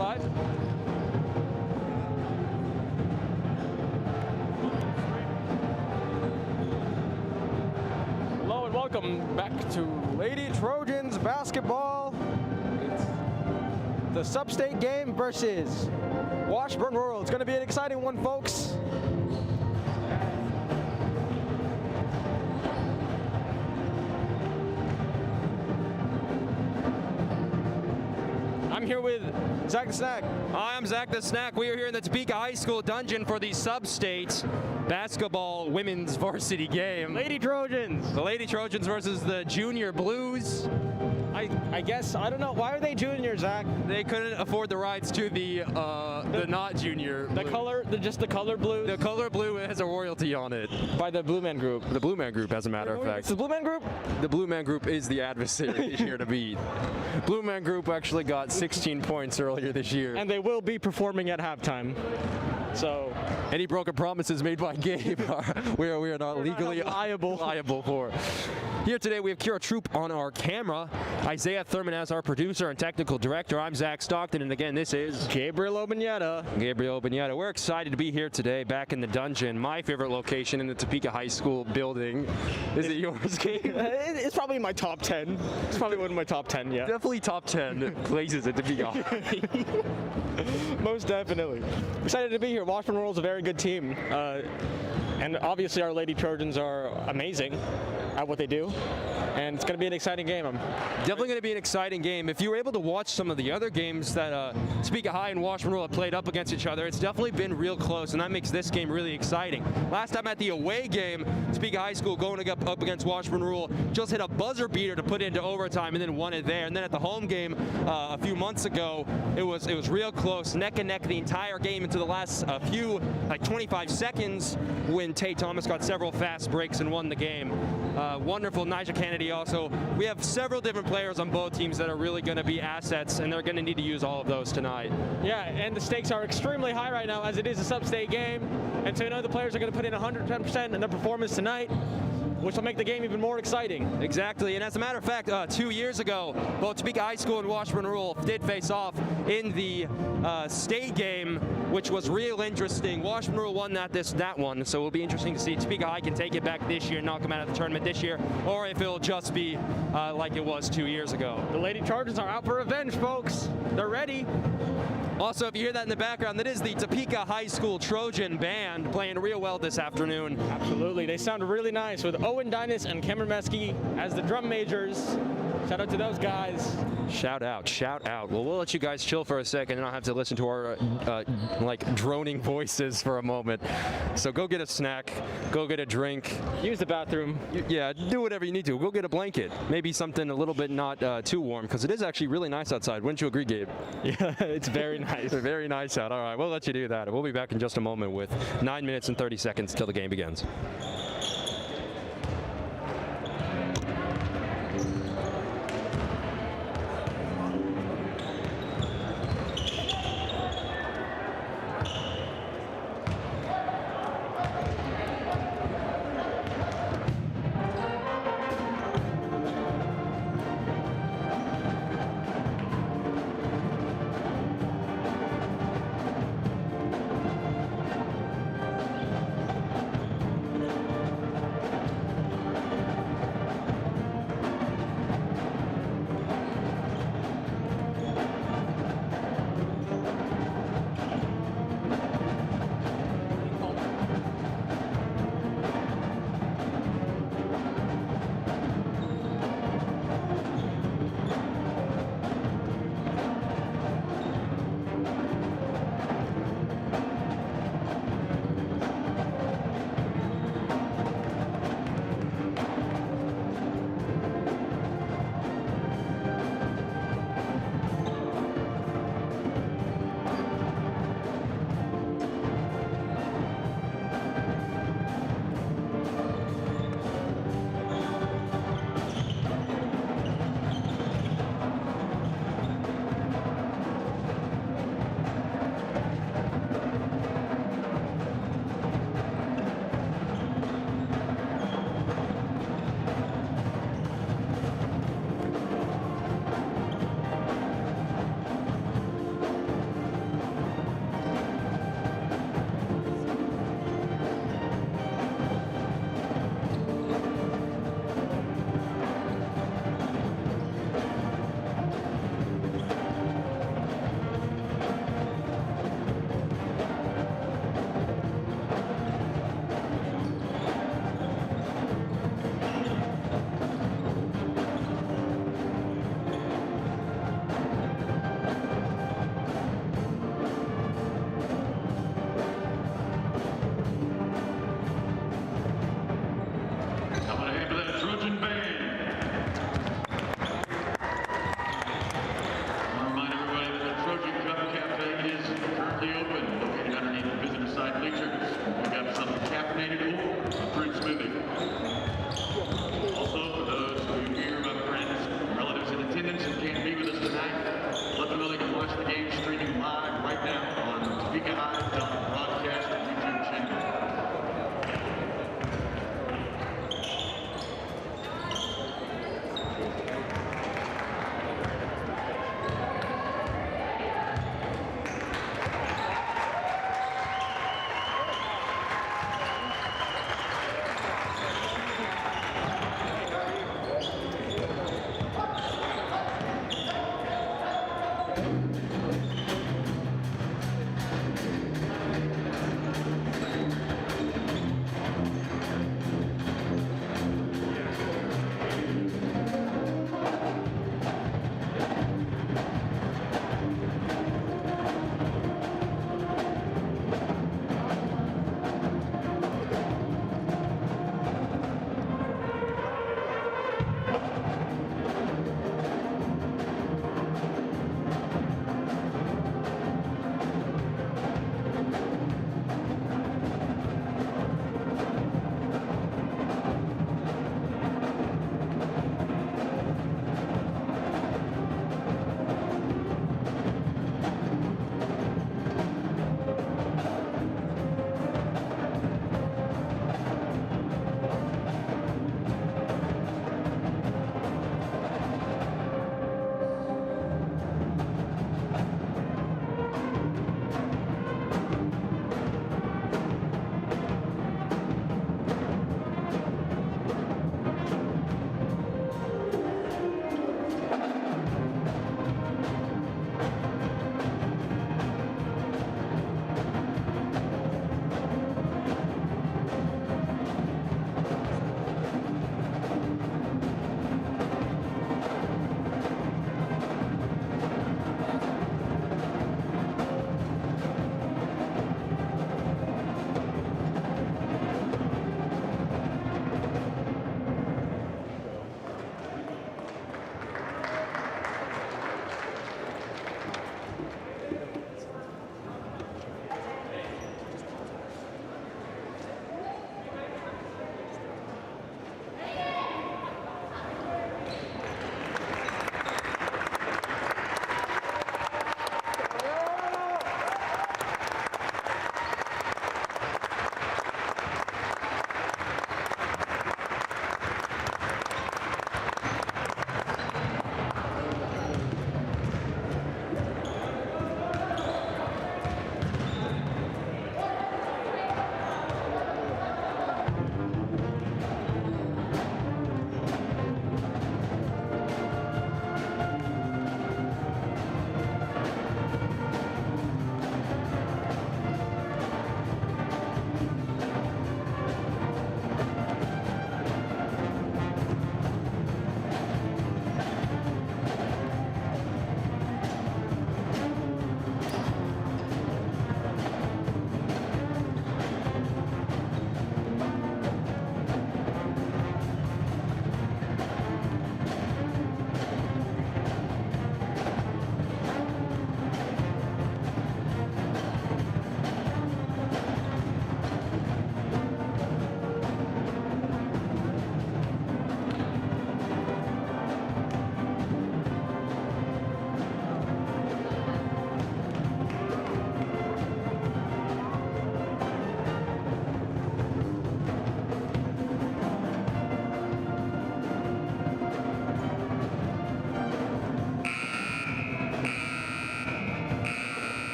live? Hello and welcome back to Lady Trojans basketball. It's the sub-state game versus Washburn Rural. It's going to be an exciting one, folks. I'm here with Zach the Snack. Hi, I'm Zach the Snack. We are here in the Topeka High School dungeon for the sub-state basketball women's varsity game. Lady Trojans. The Lady Trojans versus the Junior Blues. I guess, I don't know, why are they junior, Zach? They couldn't afford the rights to the not junior The blue. color, just the color blue? The color blue has a royalty on it. By the Blue Man Group. The Blue Man Group, as a matter of fact. It's the Blue Man Group? The Blue Man Group is the adversary here to beat. Blue Man Group actually got 16 points earlier this year. And they will be performing at halftime. So, any broken promises made by Gabe we are not legally liable for. Here today we have Kira Troop on our camera, Issiah Thurman as our producer and technical director. I'm Zach Stockton, and again, this is Gabriel Obeneita. We're excited to be here today, back in the dungeon, my favorite location in the Topeka High School building. Is it yours, Gabe? It's probably in my top 10. It's probably one of my top 10, yeah. Definitely top 10 places at Topeka. Most definitely. Excited to be here. Washburn Rural is a very good team. And obviously our Lady Trojans are amazing at what they do. And it's going to be an exciting game. Definitely going to be an exciting game. If you were able to watch some of the other games that Topeka High and Washburn Rural have played up against each other, it's definitely been real close, and that makes this game really exciting. Last time at the away game, Topeka High School going up against Washburn Rural just hit a buzzer beater to put it into overtime and then won it there. And then at the home game a few months ago, it was real close, neck and neck the entire game into the last few, like 25 seconds, when Tate Thomas got several fast breaks and won the game. Wonderful Nigel Kennedy also. We have several different players on both teams that are really going to be assets, and they're going to need to use all of those tonight. Yeah, and the stakes are extremely high right now, as it is a sub-state game, and so the players are going to put in 110% in their performance tonight, which will make the game even more exciting. Exactly, and as a matter of fact, 2 years ago, both Topeka High School and Washburn Rural did face off in the state game, which was real interesting. Washburn Rural won that one, so it'll be interesting to see if Topeka High can take it back this year, knock them out of the tournament this year, or if it'll just be like it was 2 years ago. The Lady Trojans are out for revenge, folks. They're ready. Also, if you hear that in the background, that is the Topeka High School Trojan Band playing real well this afternoon. Absolutely, they sound really nice with Owen Dynas and Cameron Meski as the drum majors. Shout out to those guys. Shout out, shout out. Well, we'll let you guys chill for a second and I'll have to listen to our like droning voices for a moment. So go get a snack, go get a drink. Use the bathroom. Yeah, do whatever you need to. Go get a blanket. Maybe something a little bit not too warm, because it is actually really nice outside. Wouldn't you agree, Gabe? Yeah, it's very nice. Very nice out. All right, we'll let you do that. We'll be back in just a moment with 9 minutes and 30 seconds till the game begins.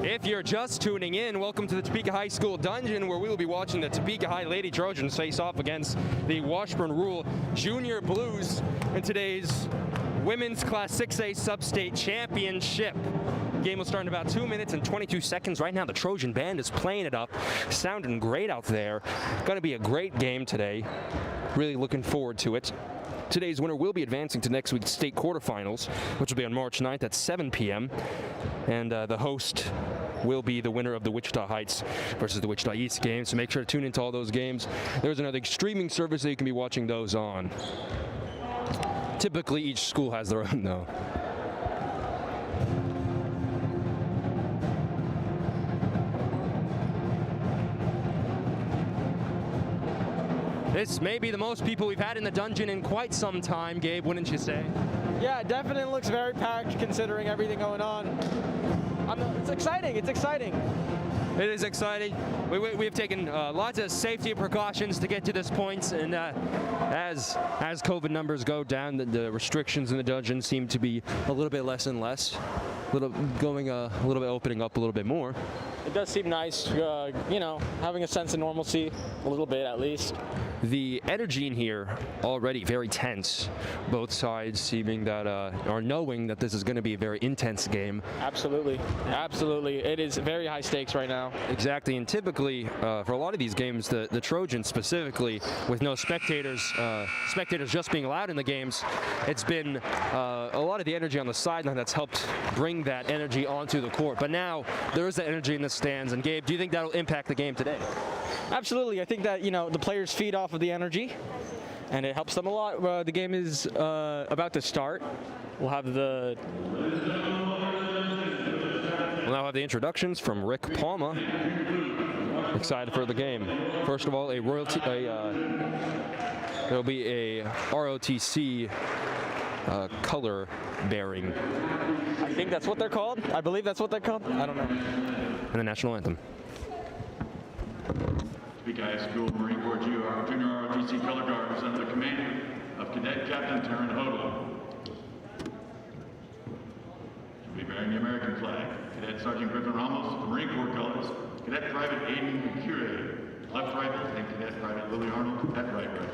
If you're just tuning in, welcome to the Topeka High School Dungeon, where we will be watching the Topeka High Lady Trojans face off against the Washburn Rual Junior Blues in today's Women's Class 6A Sub-State Championship. Game will start in about 2 minutes and 22 seconds. Right now, the Trojan band is playing it up, sounding great out there. Going to be a great game today. Really looking forward to it. Today's winner will be advancing to next week's state quarterfinals, which will be on March 9th at 7 p.m. And the host will be the winner of the Wichita Heights versus the Wichita East game. So make sure to tune into all those games. There's another streaming service that you can be watching those on. Typically, each school has their own, though. This may be the most people we've had in the dungeon in quite some time, Gabe, wouldn't you say? Yeah, it definitely looks very packed considering everything going on. It's exciting. It's exciting. It is exciting. We have taken lots of safety precautions to get to this point, and as COVID numbers go down, the restrictions in the dungeon seem to be a little bit less and less. going a little bit, opening up a little bit more. It does seem nice, you know, having a sense of normalcy, a little bit at least. The energy in here already very tense. Both sides seeming that are knowing that this is going to be a very intense game. Absolutely, absolutely. It is very high stakes right now. Exactly, and typically for a lot of these games, the Trojans specifically, with no spectators, spectators just being allowed in the games, it's been a lot of the energy on the sideline that's helped bring that energy onto the court. But now there is the energy in the stands. And Gabe, do you think that'll impact the game today? Absolutely. I think that, you know, the players feed off of the energy, and it helps them a lot. The game is about to start. We'll have the... We'll now have the introductions from Rick Palma. Excited for the game. First of all, there'll be a ROTC color bearing. I think that's what they're called. I believe that's what they're called. I don't know. And the national anthem. Topeka High School Marine Corps Junior ROTC color guard is under the command of Cadet Captain Thurman Hodel. She'll be bearing the American flag. Cadet Sergeant Griffin Ramos, the Marine Corps colors. Cadet Private Aiden Cure, left rifle, and Cadet Private Lily Arnold at right rifle.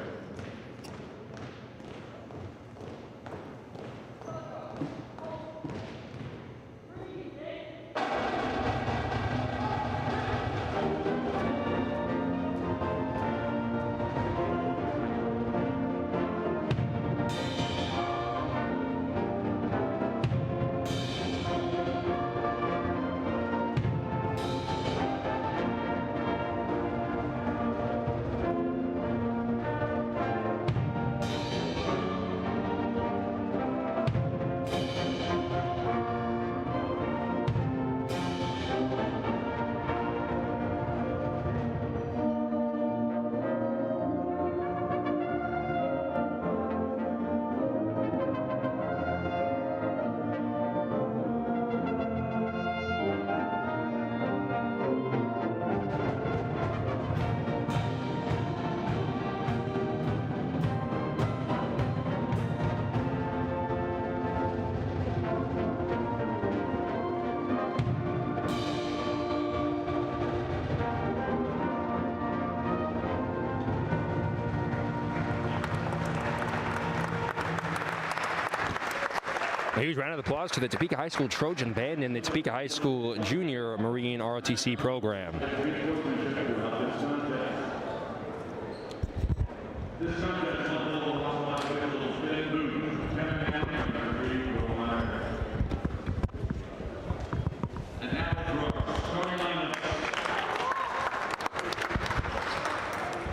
A huge round of applause to the Topeka High School Trojan Band and the Topeka High School Junior Marine ROTC program.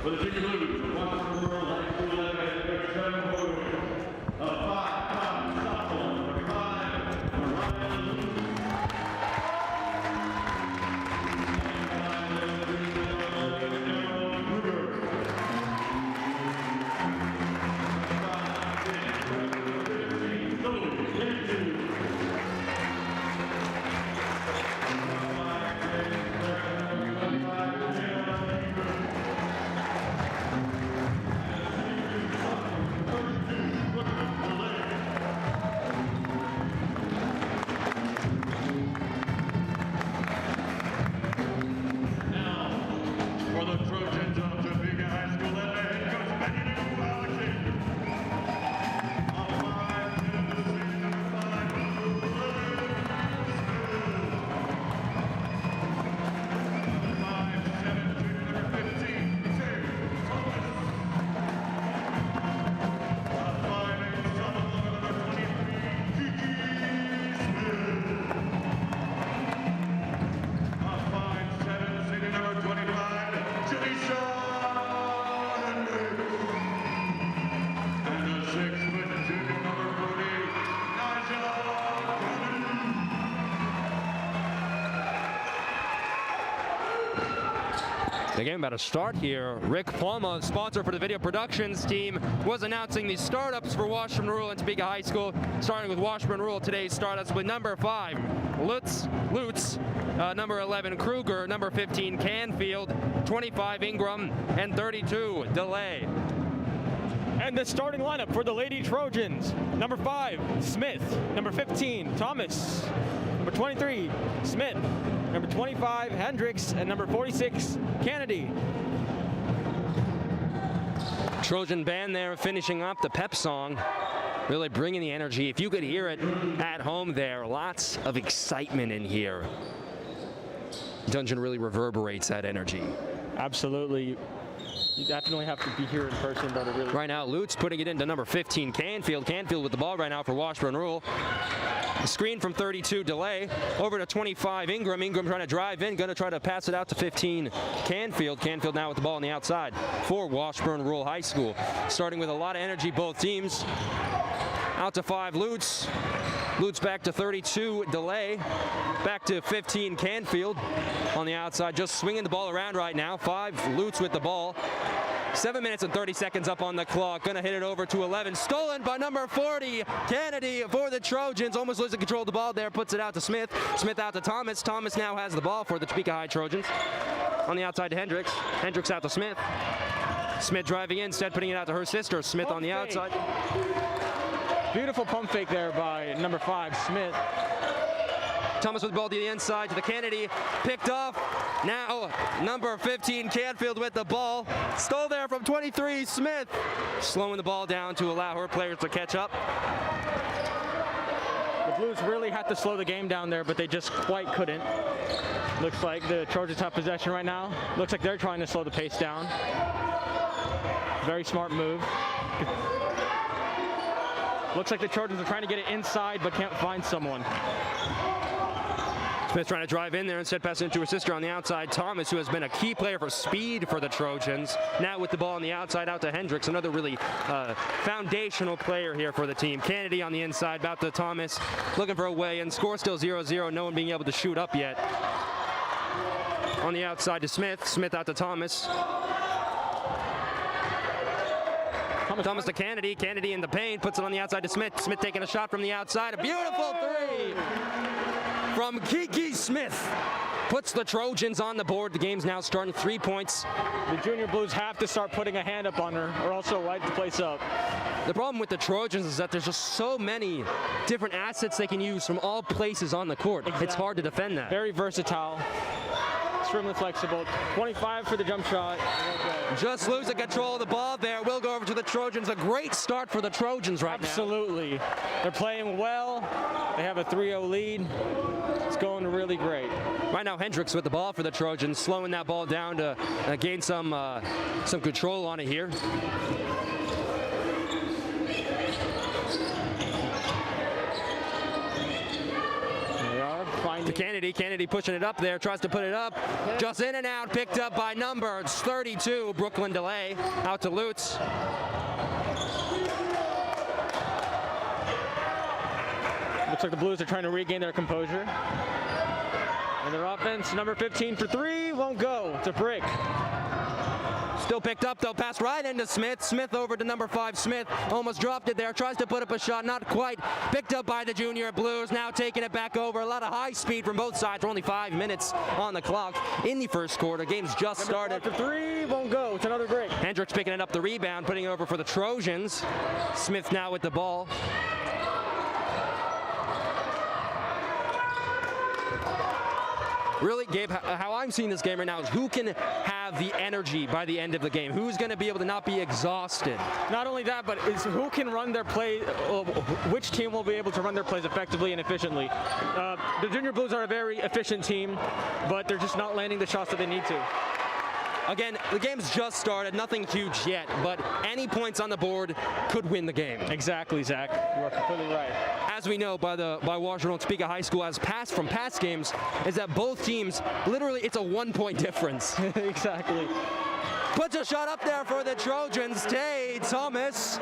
For the Topeka Blues, the Washburn Rural High School 11, number 7 forward, of 5, Stockton, number 5, Rual. For the Trojans of Topeka High School, that head coach Benny Alexander. On 5, number 5, on 5, 7, number 15, Thomas. On 5, 8, number 23, Kiki Smith. On 5, 7, senior number 25. The game about to start here. Rick Palma, sponsor for the video productions team, was announcing the startups for Washburn Rural and Topeka High School. Starting with Washburn Rural, today's startups with number 5, Lutz, number 11, Kruger, number 15, Canfield, 25, Ingram, and 32, Delay. And the starting lineup for the Lady Trojans: number 5, Smith; number 15, Thomas; number 23, Smith, number 25, Hendricks, and number 46, Kennedy. Trojan band there finishing up the pep song, really bringing the energy. If you could hear it at home there, lots of excitement in here. Dungeon really reverberates that energy. Absolutely. You definitely have to be here in person, but it really... Right now, Lutz putting it into number 15, Canfield. Canfield with the ball right now for Washburn Rural. Screen from 32, delay. Over to 25, Ingram. Ingram trying to drive in, going to try to pass it out to 15, Canfield. Canfield now with the ball on the outside for Washburn Rural High School. Starting with a lot of energy, both teams. Out to 5, Lutz. Lutz back to 32, delay. Back to 15, Canfield on the outside, just swinging the ball around right now. 5, Lutz with the ball. 7 minutes and 30 seconds up on the clock. Gonna hit it over to 11. Stolen by number 40, Kennedy for the Trojans. Almost losing control of the ball there. Puts it out to Smith. Smith out to Thomas. Thomas now has the ball for the Topeka High Trojans. On the outside to Hendricks. Hendricks out to Smith. Smith driving in, instead putting it out to her sister. Smith on the outside. Beautiful pump fake there by number 5, Smith. Thomas with the ball to the inside to the Kennedy. Picked off. Now number 15, Canfield with the ball. Stole there from 23, Smith. Slowing the ball down to allow her players to catch up. The Blues really had to slow the game down there, but they just quite couldn't. Looks like the Trojans have possession right now. Looks like they're trying to slow the pace down. Very smart move. Looks like the Trojans are trying to get it inside, but can't find someone. Smith trying to drive in there, instead passing it to her sister on the outside. Thomas, who has been a key player for speed for the Trojans, now with the ball on the outside out to Hendricks, another really foundational player here for the team. Kennedy on the inside, about to Thomas, looking for a way, and score still 0-0, no one being able to shoot up yet. On the outside to Smith, Smith out to Thomas. Thomas to Kennedy, Kennedy in the paint, puts it on the outside to Smith. Smith taking a shot from the outside, a beautiful 3 from Kiki Smith. Puts the Trojans on the board. The game's now starting, 3 points. The Junior Blues have to start putting a hand up on her, or else they'll light the place up. The problem with the Trojans is that there's just so many different assets they can use from all places on the court. Exactly. It's hard to defend that. Very versatile. Extremely flexible. 25 for the jump shot. Just losing control of the ball there. We'll go over to the Trojans. A great start for the Trojans right now. Absolutely. They're playing well. They have a 3-0 lead. It's going really great. Right now, Hendricks with the ball for the Trojans, slowing that ball down to gain some control on it here. To Kennedy, Kennedy pushing it up there, tries to put it up, just in and out, picked up by number 32, Brooklyn delay, out to Lutz. Looks like the Blues are trying to regain their composure. And their offense, number 15 for 3, won't go. It's a break. Still picked up, though, pass right into Smith. Smith over to number 5, Smith. Almost dropped it there, tries to put up a shot, not quite. Picked up by the Junior Blues, now taking it back over. A lot of high speed from both sides. We're only 5 minutes on the clock in the first quarter. Game's just started. For 3, won't go. It's another break. Hendricks picking it up the rebound, putting it over for the Trojans. Smith now with the ball. Really, Gabe, how I'm seeing this game right now is who can have the energy by the end of the game? Who's going to be able to not be exhausted? Not only that, but it's who can run their play, which team will be able to run their plays effectively and efficiently. The Junior Blues are a very efficient team, but they're just not landing the shots that they need to. Again, the game's just started, nothing huge yet, but any points on the board could win the game. Exactly, Zach. You are completely right. As we know by Washburn and Topeka High School, as from past games, is that both teams, literally, it's a 1-point difference. Exactly. Puts a shot up there for the Trojans. Tay Thomas,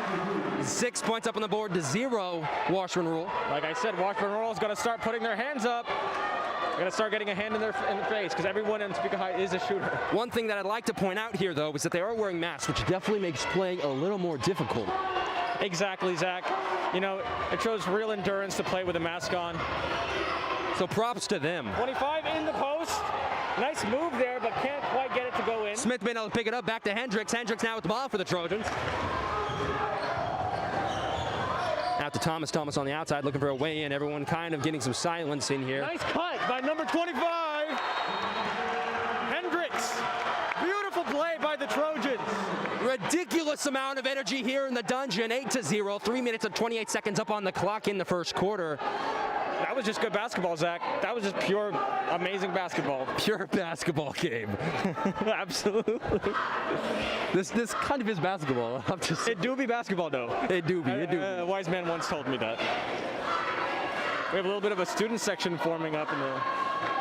6 points up on the board to 0, Washburn Rural. Like I said, Washburn Rural is going to start putting their hands up. They're going to start getting a hand in the face because everyone in Topeka High is a shooter. One thing that I'd like to point out here, though, is that they are wearing masks, which definitely makes playing a little more difficult. Exactly, Zach. You know, it shows real endurance to play with a mask on. So props to them. 25 in the post. Nice move there, but can't quite get it to go in. Smith been able to pick it up, back to Hendricks. Hendricks now with the ball for the Trojans. Now out to Thomas. Thomas on the outside looking for a way in. Everyone kind of getting some silence in here. Nice cut by number 25, Hendricks. Beautiful play by the Trojans. Ridiculous amount of energy here in the dungeon. 8-0, 3 minutes and 28 seconds up on the clock in the first quarter. That was just good basketball, Zach. That was just pure, amazing basketball. Pure basketball game. Absolutely. This kind of is basketball. It do be basketball, though. It do be. A wise man once told me that. We have a little bit of a student section forming up in the...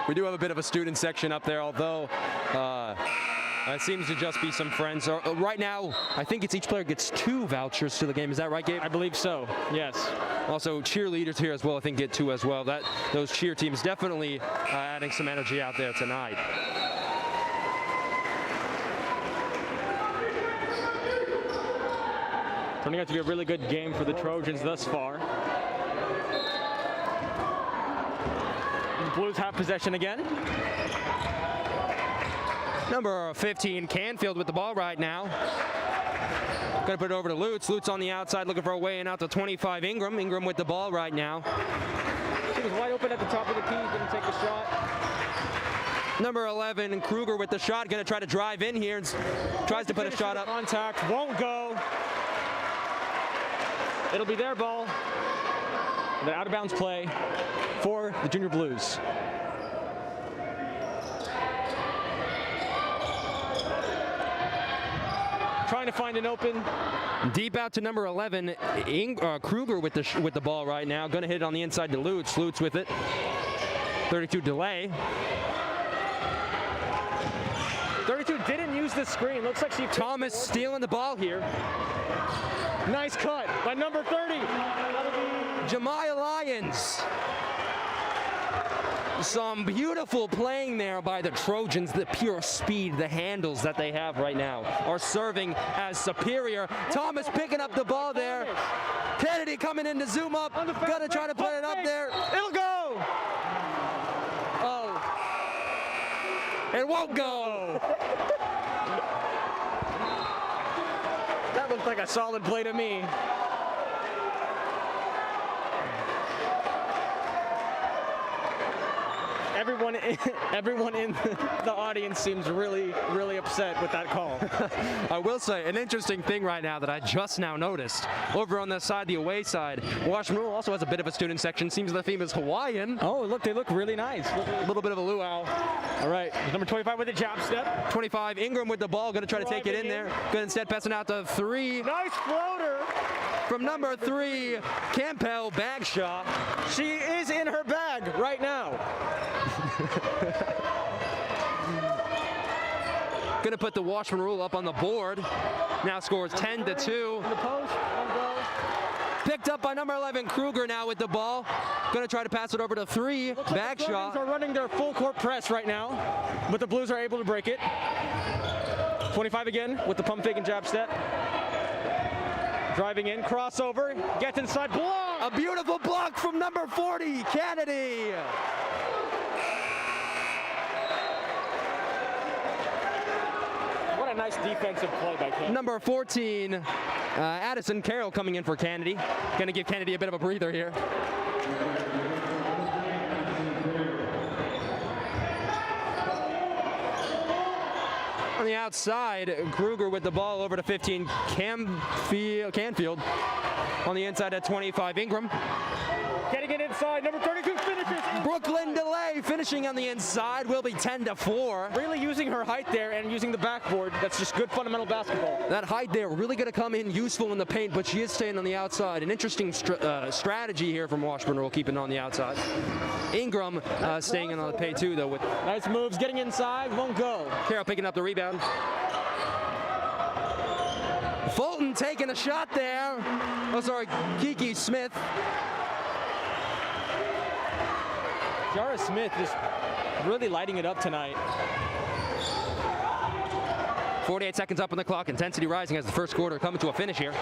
We do have a bit of a student section up there, although it seems to just be some friends. Right now, I think it's each player gets 2 vouchers to the game. Is that right, Gabe? I believe so, yes. Also, cheerleaders here as well, I think, get 2 as well. Those cheer teams definitely adding some energy out there tonight. Turning out to be a really good game for the Trojans thus far. The Blues have possession again. Number 15, Canfield with the ball right now. Gonna put it over to Lutz. Lutz on the outside looking for a way in out to 25, Ingram. Ingram with the ball right now. He was wide open at the top of the key, didn't take the shot. Number 11, Kruger with the shot. Gonna try to drive in here and tries to put a shot up. Contact, won't go. It'll be their ball. The out of bounds play for the Junior Blues. Trying to find an open. Deep out to number 11, Kruger with the ball right now. Going to hit it on the inside to Lutz. Lutz with it. 32 delay. 32 didn't use the screen. Looks like she... Thomas stealing the ball here. Nice cut by number 30. Jemiah Lyons. Some beautiful playing there by the Trojans. The pure speed, the handles that they have right now are serving as superior. Thomas picking up the ball there. Kennedy coming in to zoom up. Gonna try to put it up there. It'll go. Oh. It won't go. That looked like a solid play to me. Everyone in the audience seems really, really upset with that call. I will say, an interesting thing right now that I just now noticed, over on the side, the away side, Washburn also has a bit of a student section. Seems the theme is Hawaiian. Oh, look, they look really nice. A little bit of a luau. All right, number 25 with the jab step. 25, Ingram with the ball, going to try to take it in there. Good instead, passing out to 3. Nice floater. From number 3, Campbell, bag shot. She is in her bag right now. Going to put the Washburn Rual up on the board. Now scores 10-2. In the post, Picked up by number 11, Kruger now with the ball. Going to try to pass it over to 3, bag shot. The Trojans are running their full court press right now, but the Blues are able to break it. 25 again with the pump fake and jab step. Driving in, crossover, gets inside, block! A beautiful block from number 40, Kennedy. What a nice defensive play by Kennedy. Number 14, Addison Carroll coming in for Kennedy. Going to give Kennedy a bit of a breather here. On the outside, Kruger with the ball over to 15, Canfield. On the inside at 25, Ingram. Getting it inside, number 32 finishes. Brooklyn delay, finishing on the inside, will be 10-4. Really using her height there and using the backboard. That's just good fundamental basketball. That height there really going to come in useful in the paint, but she is staying on the outside. An interesting strategy here from Washburn Rual, keeping on the outside. Ingram staying in on the paint too, though. With nice moves, getting inside, won't go. Carroll picking up the rebound. Fulton taking a shot there. Oh, sorry, Kiki Smith. Jara Smith just really lighting it up tonight. 48 seconds up on the clock. Intensity rising as the first quarter coming to a finish here.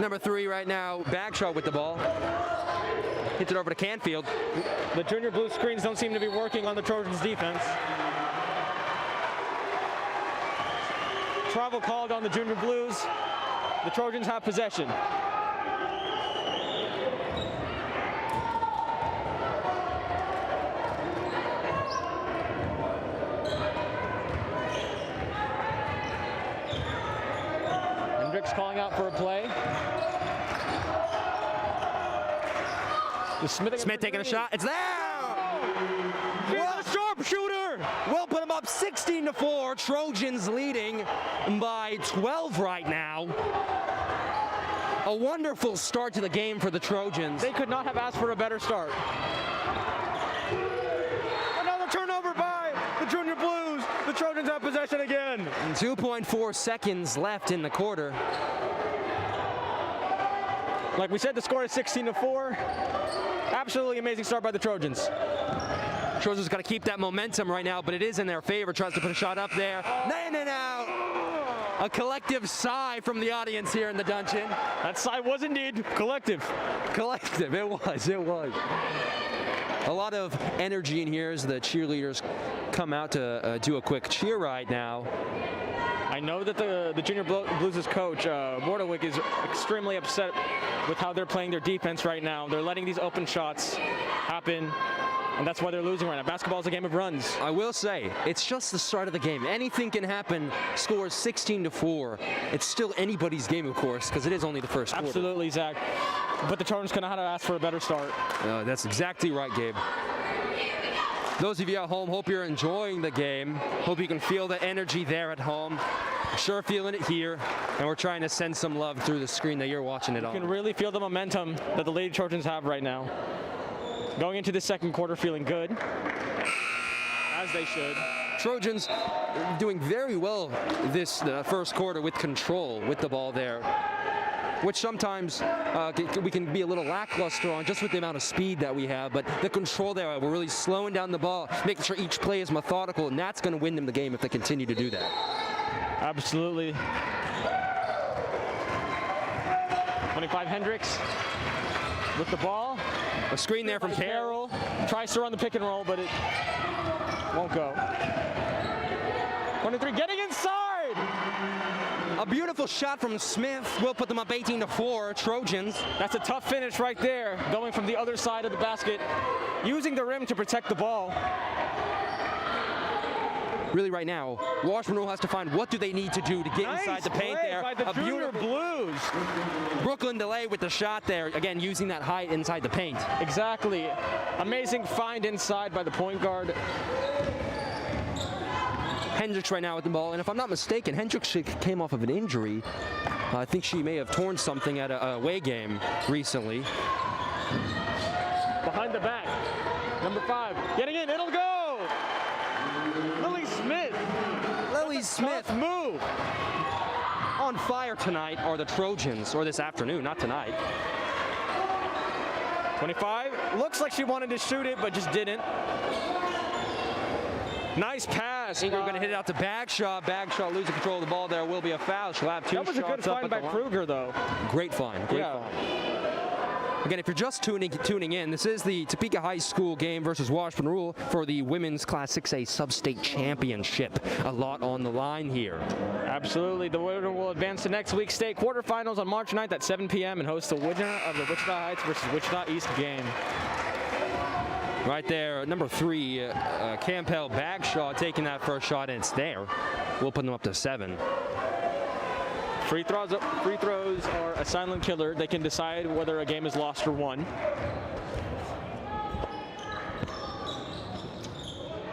Number 3 right now, Bagshaw with the ball. Hits it over to Canfield. The Junior Blue screens don't seem to be working on the Trojans' defense. Travel called on the Junior Blues. The Trojans have possession. Hendricks calling out for a play. Smith taking a shot. It's there! What a sharpshooter! Will put him up 16-4. Trojans leading by 12 right now. A wonderful start to the game for the Trojans. They could not have asked for a better start. Another turnover by the Junior Blues. The Trojans have possession again. 2.4 seconds left in the quarter. Like we said, the score is 16-4. Absolutely amazing start by the Trojans. Trojans got to keep that momentum right now, but it is in their favor. Tries to put a shot up there. No. A collective sigh from the audience here in the dungeon. That sigh was indeed collective. Collective, it was. A lot of energy in here as the cheerleaders come out to do a quick cheer right now. I know that the Junior Blues' coach, Mordowick, is extremely upset with how they're playing their defense right now. They're letting these open shots happen, and that's why they're losing right now. Basketball is a game of runs. I will say, it's just the start of the game. Anything can happen. Score is 16-4. It's still anybody's game, of course, because it is only the first quarter. Absolutely, Zach. But the Trojans cannot have asked for a better start. That's exactly right, Gabe. Those of you at home, hope you're enjoying the game. Hope you can feel the energy there at home. Sure feeling it here, and we're trying to send some love through the screen that you're watching it on. You can really feel the momentum that the Lady Trojans have right now. Going into the second quarter feeling good, as they should. Trojans doing very well this first quarter with control with the ball there, which sometimes we can be a little lackluster on just with the amount of speed that we have, but the control there, we're really slowing down the ball, making sure each play is methodical, and that's going to win them the game if they continue to do that. Absolutely. 25 Hendricks with the ball. A screen there from Carroll. Tries to run the pick and roll, but it won't go. 23 getting inside. A beautiful shot from Smith will put them up 18-4, Trojans. That's a tough finish right there, going from the other side of the basket, using the rim to protect the ball. Really right now, Washburn Rual has to find what do they need to do to get inside the paint there. By the Junior Blues. Brooklyn delay with the shot there, again using that height inside the paint. Exactly. Amazing find inside by the point guard. Hendricks right now with the ball, and if I'm not mistaken, Hendricks came off of an injury. I think she may have torn something at a away game recently. Behind the back, number 5, getting in, it'll go! Lily Smith move! On fire tonight are the Trojans, or this afternoon, not tonight. 25, looks like she wanted to shoot it, but just didn't. Nice pass. We're going to hit it out to Bagshaw. Bagshaw losing control of the ball there. Will be a foul. She'll have 2 shots. That was a good find by Kruger, though. Great find. Great find. Again, if you're just tuning in, this is the Topeka High School game versus Washburn Rual for the Women's Class 6A Sub-State Championship. A lot on the line here. Absolutely. The winner will advance to next week's state quarterfinals on March 9th at 7 p.m. and host the winner of the Wichita Heights versus Wichita East game. Right there, number 3, Campbell Bagshaw taking that first shot, and it's there. We'll put them up to 7. Free throws are a silent killer. They can decide whether a game is lost or won.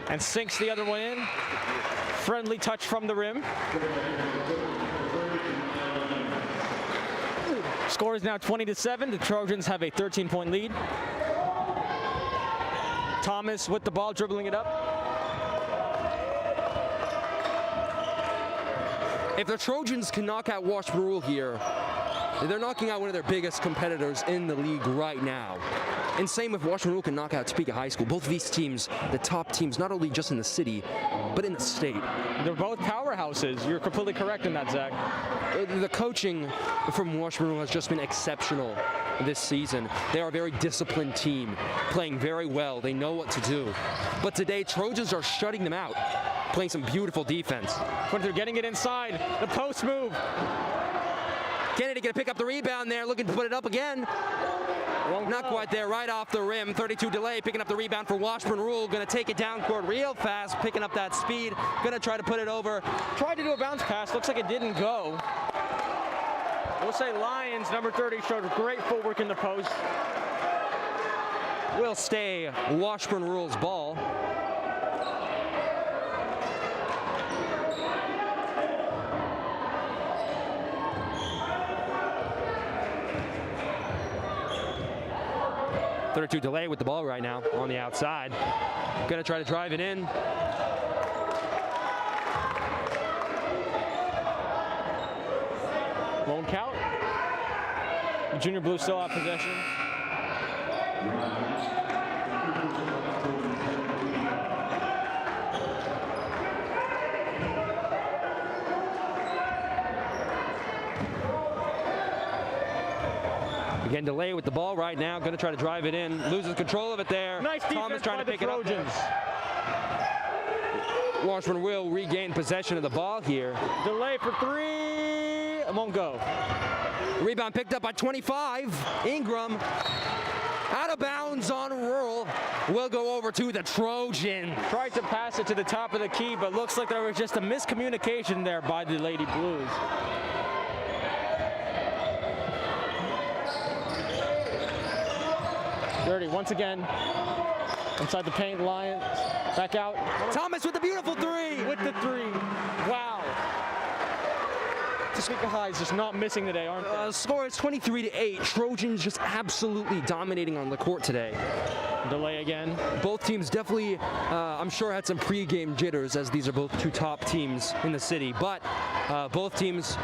And sinks the other one in. Friendly touch from the rim. Score is now 20-7. The Trojans have a 13-point lead. Thomas with the ball, dribbling it up. If the Trojans can knock out Washburn Rual here, they're knocking out one of their biggest competitors in the league right now. And same if Washburn Rual can knock out Topeka High School. Both of these teams, the top teams, not only just in the city, but in the state. They're both powerhouses. You're completely correct in that, Zach. The coaching from Washburn Rual has just been exceptional this season. They are a very disciplined team, playing very well. They know what to do. But today, Trojans are shutting them out, playing some beautiful defense. When they're getting it inside, the post move. Kennedy gonna pick up the rebound there, looking to put it up again. Not quite there, right off the rim. 32 delay, picking up the rebound for Washburn. Rual gonna take it down court real fast, picking up that speed. Gonna try to put it over. Tried to do a bounce pass, looks like it didn't go. We'll say Lions, number 30, showed great footwork in the post. Will stay Washburn Rual's ball. .32 delay with the ball right now on the outside. Gonna try to drive it in. Won't count. The Junior Blues still have possession. Again, delay with the ball right now. Going to try to drive it in. Loses control of it there. Nice defense Thomas trying by to pick the it up. Trojans. Washburn will regain possession of the ball here. Delay for three. It won't go. Rebound picked up by 25. Ingram out of bounds on Rural. Will go over to the Trojans. Tried to pass it to the top of the key, but looks like there was just a miscommunication there by the Lady Blues. Dirty once again. Inside the paint, Lions. Back out. Thomas with the beautiful three. With the three. Wow. Topeka High is just not missing today, aren't they? Score is 23-8. Trojans just absolutely dominating on the court today. Delay again. Both teams definitely, I'm sure, had some pregame jitters, as these are both two top teams in the city. But both teams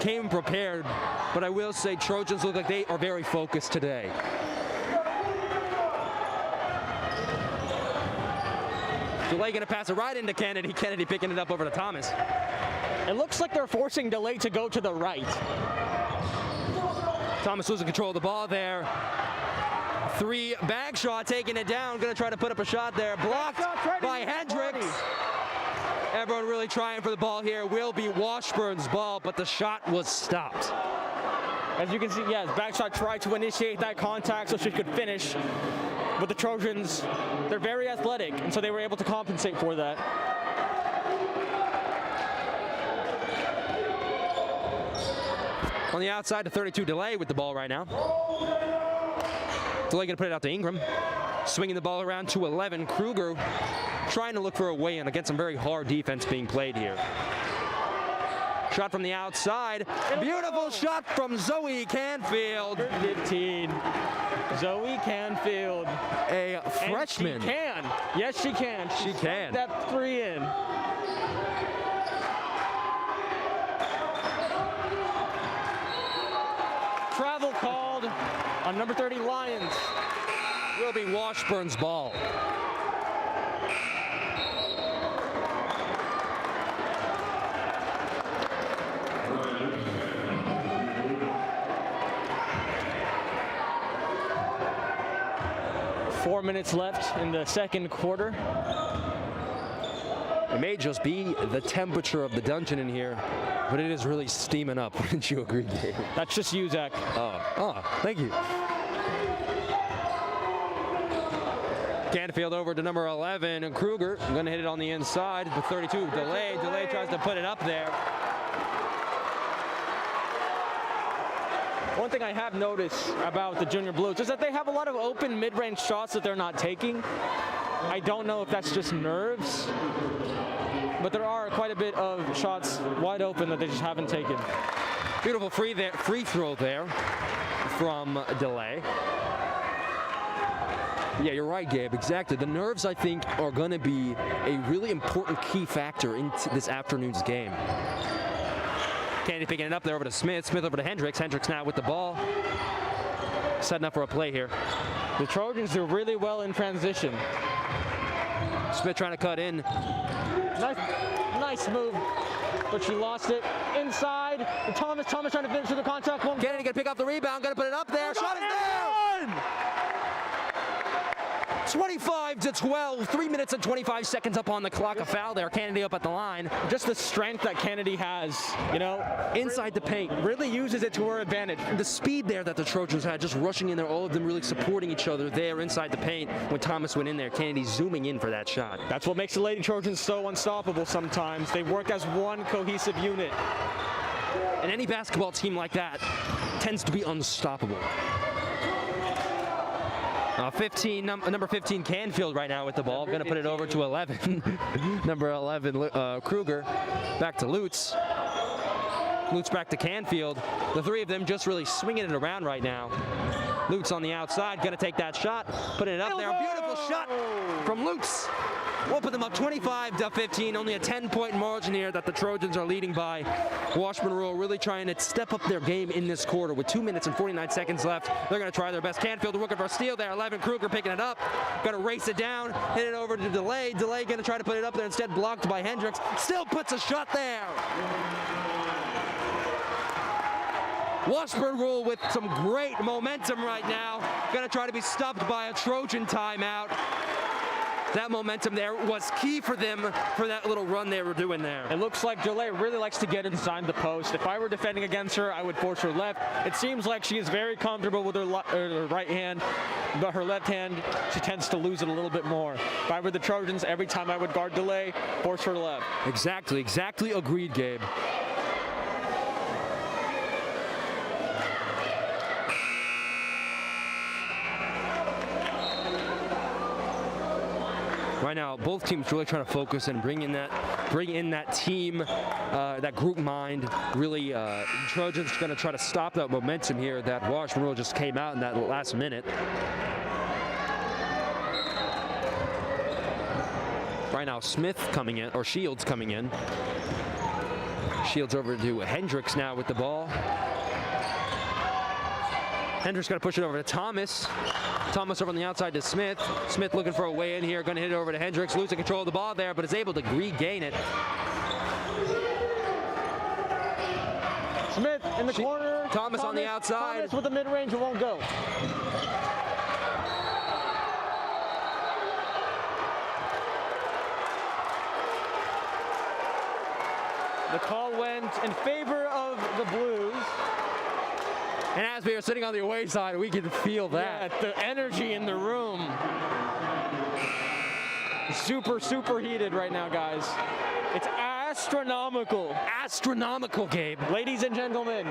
came prepared. But I will say Trojans look like they are very focused today. Delay gonna pass it right into Kennedy. Kennedy picking it up over to Thomas. It looks like they're forcing Delay to go to the right. Thomas losing control of the ball there. Three bag shot, taking it down. Gonna try to put up a shot there. Blocked by Hendricks. Everyone really trying for the ball here. Will be Washburn's ball, but the shot was stopped. As you can see, yes, back shot tried to initiate that contact so she could finish. But the Trojans, they're very athletic, and so they were able to compensate for that. On the outside, the 32 delay with the ball right now. Delay gonna put it out to Ingram. Swinging the ball around to 11. Kruger trying to look for a way in against some very hard defense being played here. Shot from the outside. Beautiful shot from Zoe Canfield. 15. Zoe Canfield. A freshman. And she can. Yes, she can. She can. That three in. Travel called on number 30 Lions. Will be Washburn's ball. Four minutes left in the second quarter. It may just be the temperature of the dungeon in here, but it is really steaming up. Wouldn't you agree, Gabe? That's just you, Zach. Thank you. Canfield over to number 11, and Kruger gonna hit it on the inside. The 32 delay. Delay tries to put it up there. One thing I have noticed about the Junior Blues is that they have a lot of open mid-range shots that they're not taking. I don't know if that's just nerves, but there are quite a bit of shots wide open that they just haven't taken. Beautiful free throw there from Delay. Yeah, you're right, Gabe. Exactly. The nerves, I think, are going to be a really important key factor in this afternoon's game. Kennedy picking it up there over to Smith. Smith over to Hendricks. Hendricks now with the ball. Setting up for a play here. The Trojans do really well in transition. Smith trying to cut in. Nice move, but she lost it. Inside, and Thomas trying to finish with the contact. Kennedy gonna pick up the rebound, gonna put it up there. Shot is down! 25-12, 3 minutes and 25 seconds up on the clock. A foul there. Kennedy up at the line. Just the strength that Kennedy has, you know, Inside the paint. really uses it to her advantage. The speed there that the Trojans had, just rushing in there, all of them really supporting each other there inside the paint. When Thomas went in there, Kennedy zooming in for that shot. That's what makes the Lady Trojans so unstoppable sometimes. They work as one cohesive unit. And any basketball team like that tends to be unstoppable. Number 15 Canfield right now with the ball. Going to put it over to 11. Number 11 Kruger. Back to Lutz. Lutz back to Canfield. The three of them just really swinging it around right now. Lutz on the outside, going to take that shot, putting it up there. A beautiful shot from Lutz. We'll put them up 25-15. Only a 10-point margin here that the Trojans are leading by. Washburn Rural really trying to step up their game in this quarter with 2 minutes and 49 seconds left. They're going to try their best. Canfield looking for a steal there. 11 Kruger picking it up. Going to race it down. Hit it over to Delay. Delay going to try to put it up there. Instead blocked by Hendricks. Still puts a shot there. Washburn Rural with some great momentum right now. Going to try to be stopped by a Trojan timeout. That momentum there was key for them for that little run they were doing there. It looks like Delay really likes to get inside the post. If I were defending against her, I would force her left. It seems like she is very comfortable with her right hand, but her left hand, she tends to lose it a little bit more. If I were the Trojans, every time I would guard Delay, force her left. Exactly agreed, Gabe. Right now, both teams really trying to focus and bring in that team, that group mind. Really, Trojans going to try to stop that momentum here that Washburn Rural just came out in that last minute. Right now, Smith coming in, or Shields coming in. Shields over to Hendricks now with the ball. Hendricks got to push it over to Thomas. Thomas over on the outside to Smith. Smith looking for a way in here, going to hit it over to Hendricks, losing control of the ball there, but is able to regain it. Smith in the corner. Thomas on the outside. Thomas with the mid-range, it won't go. The call went in favor of the Blues. And as we are sitting on the away side, we can feel that. Yeah, the energy in the room. Super heated right now, guys. It's astronomical. Astronomical, Gabe. Ladies and gentlemen,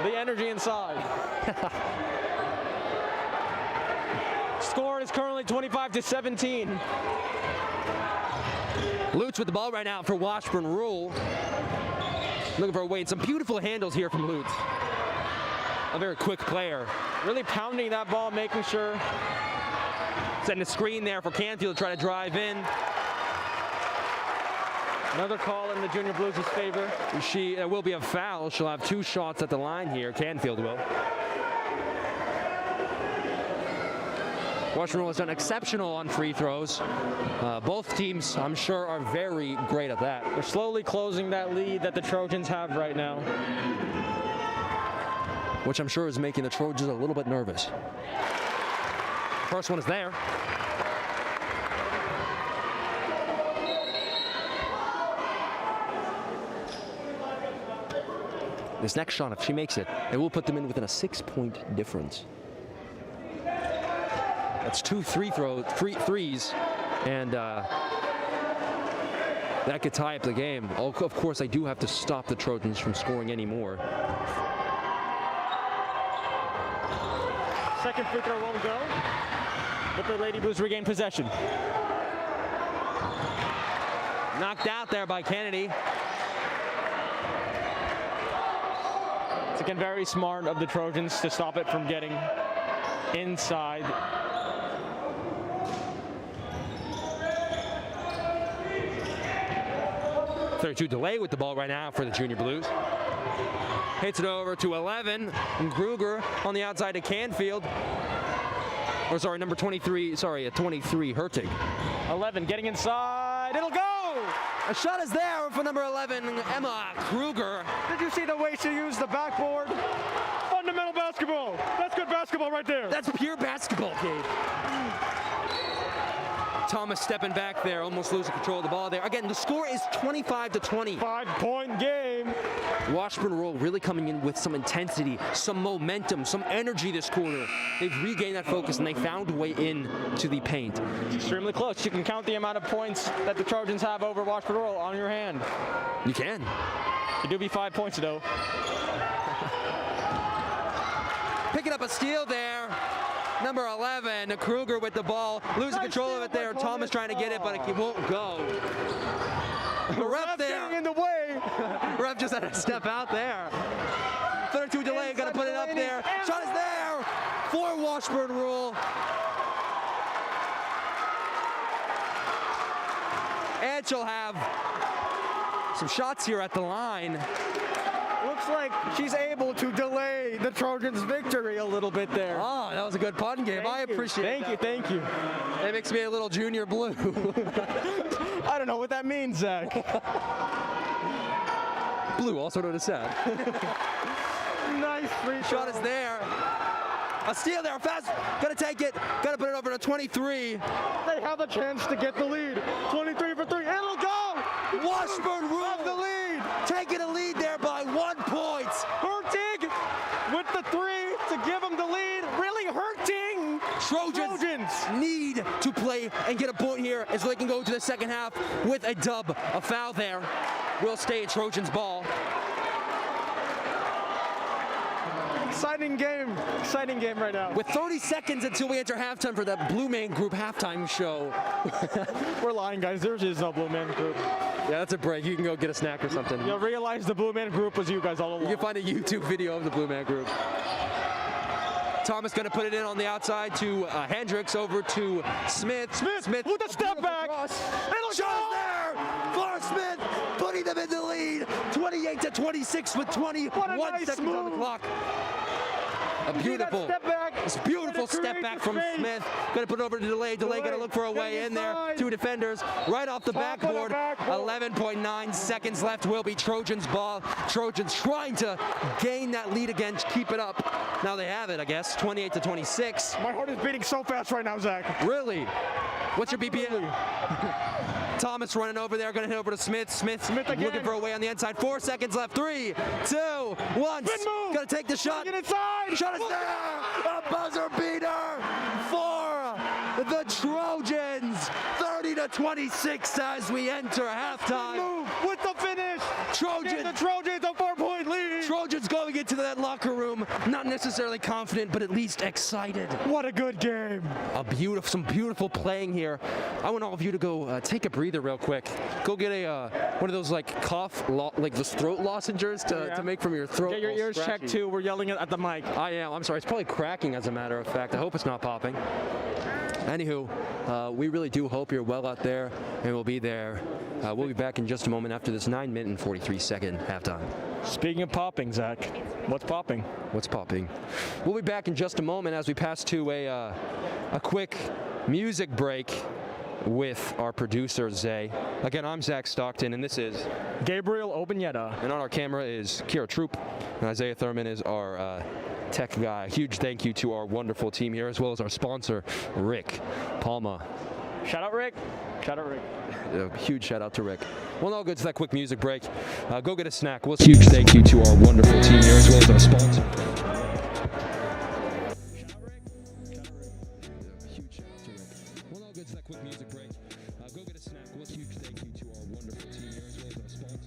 the energy inside. Score is currently 25-17. Lutz with the ball right now for Washburn Rural. Looking for a way. Some beautiful handles here from Lutz. A very quick player. Really pounding that ball, making sure. Setting a screen there for Canfield to try to drive in. Another call in the Junior Blues' favor. It will be a foul. She'll have 2 shots at the line here. Canfield will. Washburn has done exceptional on free throws. Both teams, I'm sure, are very great at that. They're slowly closing that lead that the Trojans have right now. Which I'm sure is making the Trojans a little bit nervous. First one is there. This next shot, if she makes it, it will put them in within a 6-point difference. That's 2 threes, and that could tie up the game. Of course, I do have to stop the Trojans from scoring any more. Second free throw won't go, but the Lady Blues regain possession. Knocked out there by Kennedy. It's again very smart of the Trojans to stop it from getting inside. .32 delay with the ball right now for the Junior Blues. Hits it over to 11, and Kruger on the outside to Canfield. Or sorry, number 23, sorry, 23 Hertig. 11 getting inside, it'll go! A shot is there for number 11, Emma Kruger. Did you see the way she used the backboard? Fundamental basketball. That's good basketball right there. That's pure basketball, Gabe. Thomas stepping back there, almost losing control of the ball there. Again, the score is 25-20. 5-point game. Washburn Rural really coming in with some intensity, some momentum, some energy this quarter. They've regained that focus and they found a way in to the paint. It's extremely close. You can count the amount of points that the Trojans have over Washburn Rural on your hand. You can. It do be 5 points though. Picking up a steal there. Number 11, Kruger with the ball, losing control of it there. Thomas trying to get it, but it won't go. The ref there. Getting in the way. Ref just had to step out there. 32 delay, got to put it up there. Shot is there for Washburn Rural. And she'll have some shots here at the line. Looks like she's able to delay the Trojans' victory a little bit there. Oh, that was a good pun, Gabe. I appreciate it. Thank you. It makes me a little junior blue. I don't know what that means, Zach. Blue, also known as sad. Nice free throw. Shot is there. A steal there, fast, gotta take it, gotta put it over to 23. They have a chance to get the lead. 23 for 3, it'll go! Washburn Rural the lead! taking a lead there by 1 point. Hurting with the 3 to give them the lead. Really hurting. Trojans need to play and get a point here as they can go to the second half with a dub. A foul there will stay at Trojans ball. Exciting game right now. With 30 seconds until we enter halftime for that Blue Man Group halftime show. We're lying, guys. There's no Blue Man Group. Yeah, that's a break. You can go get a snack or something. You'll realize the Blue Man Group was you guys all along. You can find a YouTube video of the Blue Man Group. Thomas going to put it in on the outside to Hendricks, over to Smith. Smith with a step back. It'll shot there for Smith, putting them in the lead. 28-26 with 21 seconds on the clock. A beautiful step back from Smith. Going to put it over to Delay. Delay going to look for a way in there. 2 defenders right off the backboard. 11.9 seconds left will be Trojans ball. Trojans trying to gain that lead again, keep it up. Now they have it, I guess, 28-26. My heart is beating so fast right now, Zach. Really? What's your BPM? Thomas running over there, going to hit over to Smith. Smith again. Looking for a way on the inside. 4 seconds left. 3, 2, 1. Going to take the shot. Get inside. Shot is there. A buzzer beater for the Trojans. 30-26 as we enter halftime. Move with the finish. Trojans. The Trojans a 4-point lead. Trojans going into that locker room, not necessarily confident, but at least excited. What a good game. Some beautiful playing here. I want all of you to go take a breather real quick. Go get a one of those like like those throat lozenges to make from your throat. Get your ears checked too. We're yelling at the mic. I am. I'm sorry. It's probably cracking as a matter of fact. I hope it's not popping. Anywho, we really do hope you're well out there, and we'll be there. We'll be back in just a moment after this 9-minute and 43-second halftime. Speaking of popping, Zach, what's popping? What's popping? We'll be back in just a moment as we pass to a quick music break with our producer, Zay. Again, I'm Zach Stockton, and this is Gabriel Obeneita. And on our camera is Kira Troop, and Isaiah Thurman is our tech guy. Huge thank you to our wonderful team here, as well as our sponsor, Rick Palma. Shout out, Rick. Shout out, Rick. A huge shout out to Rick. Well, now good to that quick music break. Go get a snack. Huge thank you to our wonderful team here, as well as our sponsor. Huge shout out to Rick. Well, now good to that quick music break. Go get a snack. Huge thank you to our wonderful team here, as well as our sponsor.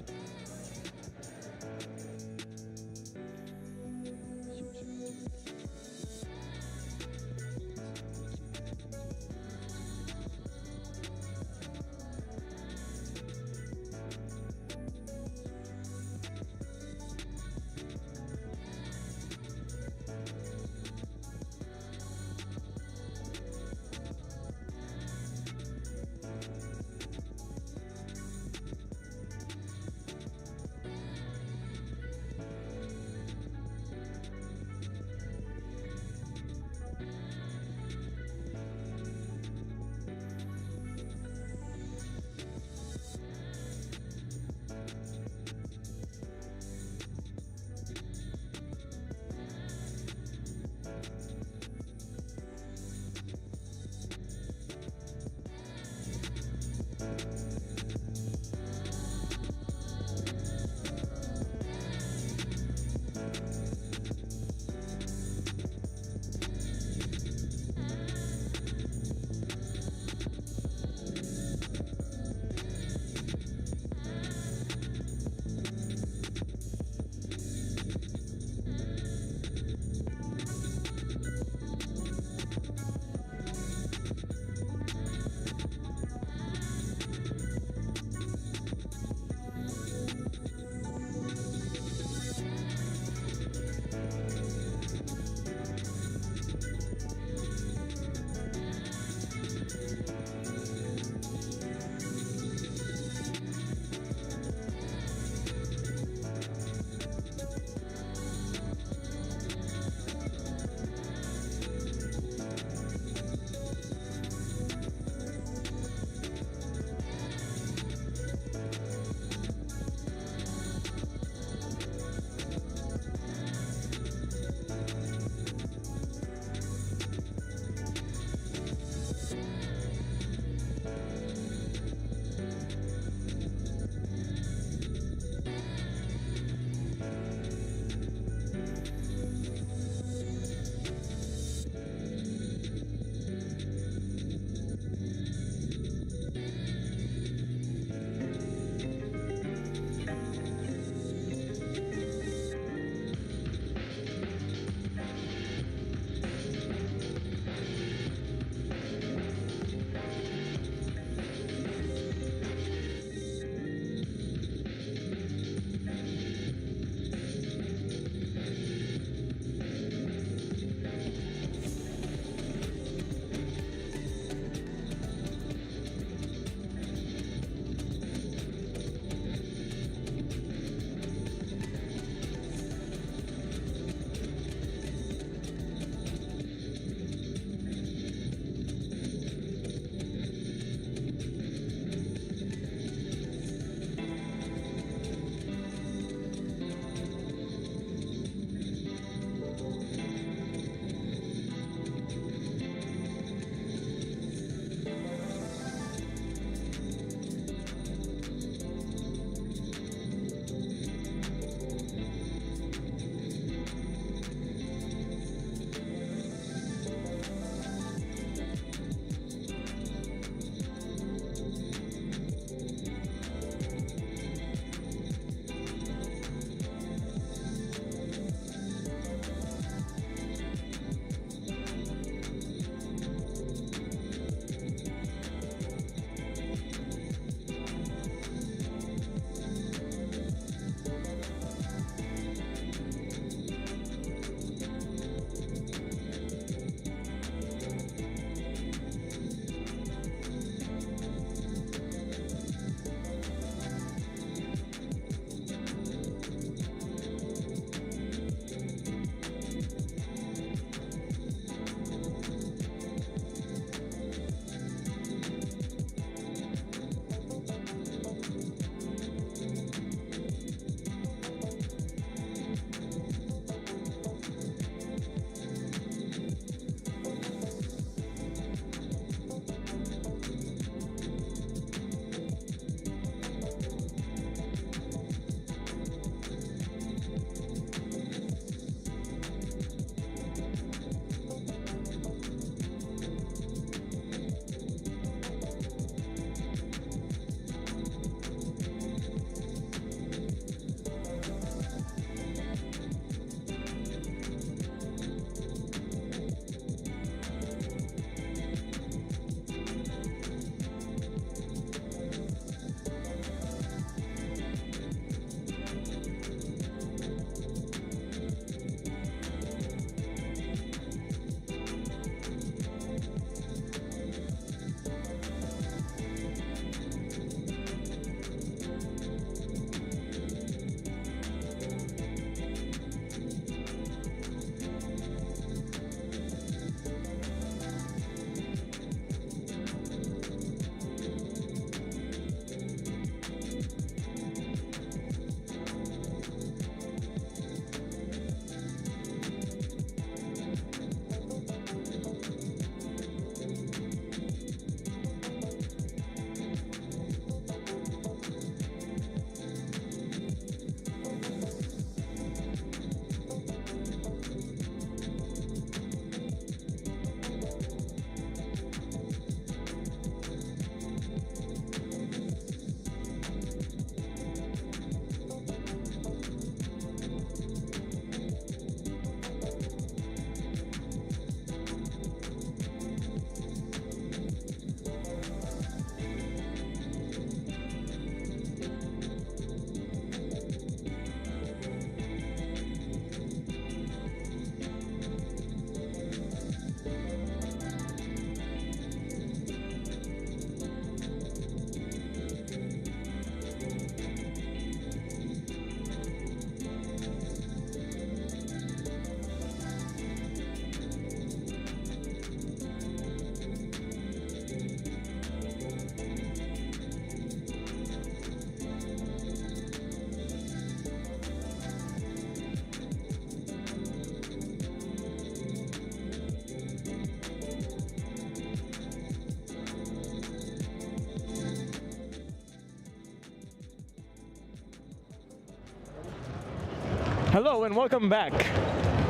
Hello and welcome back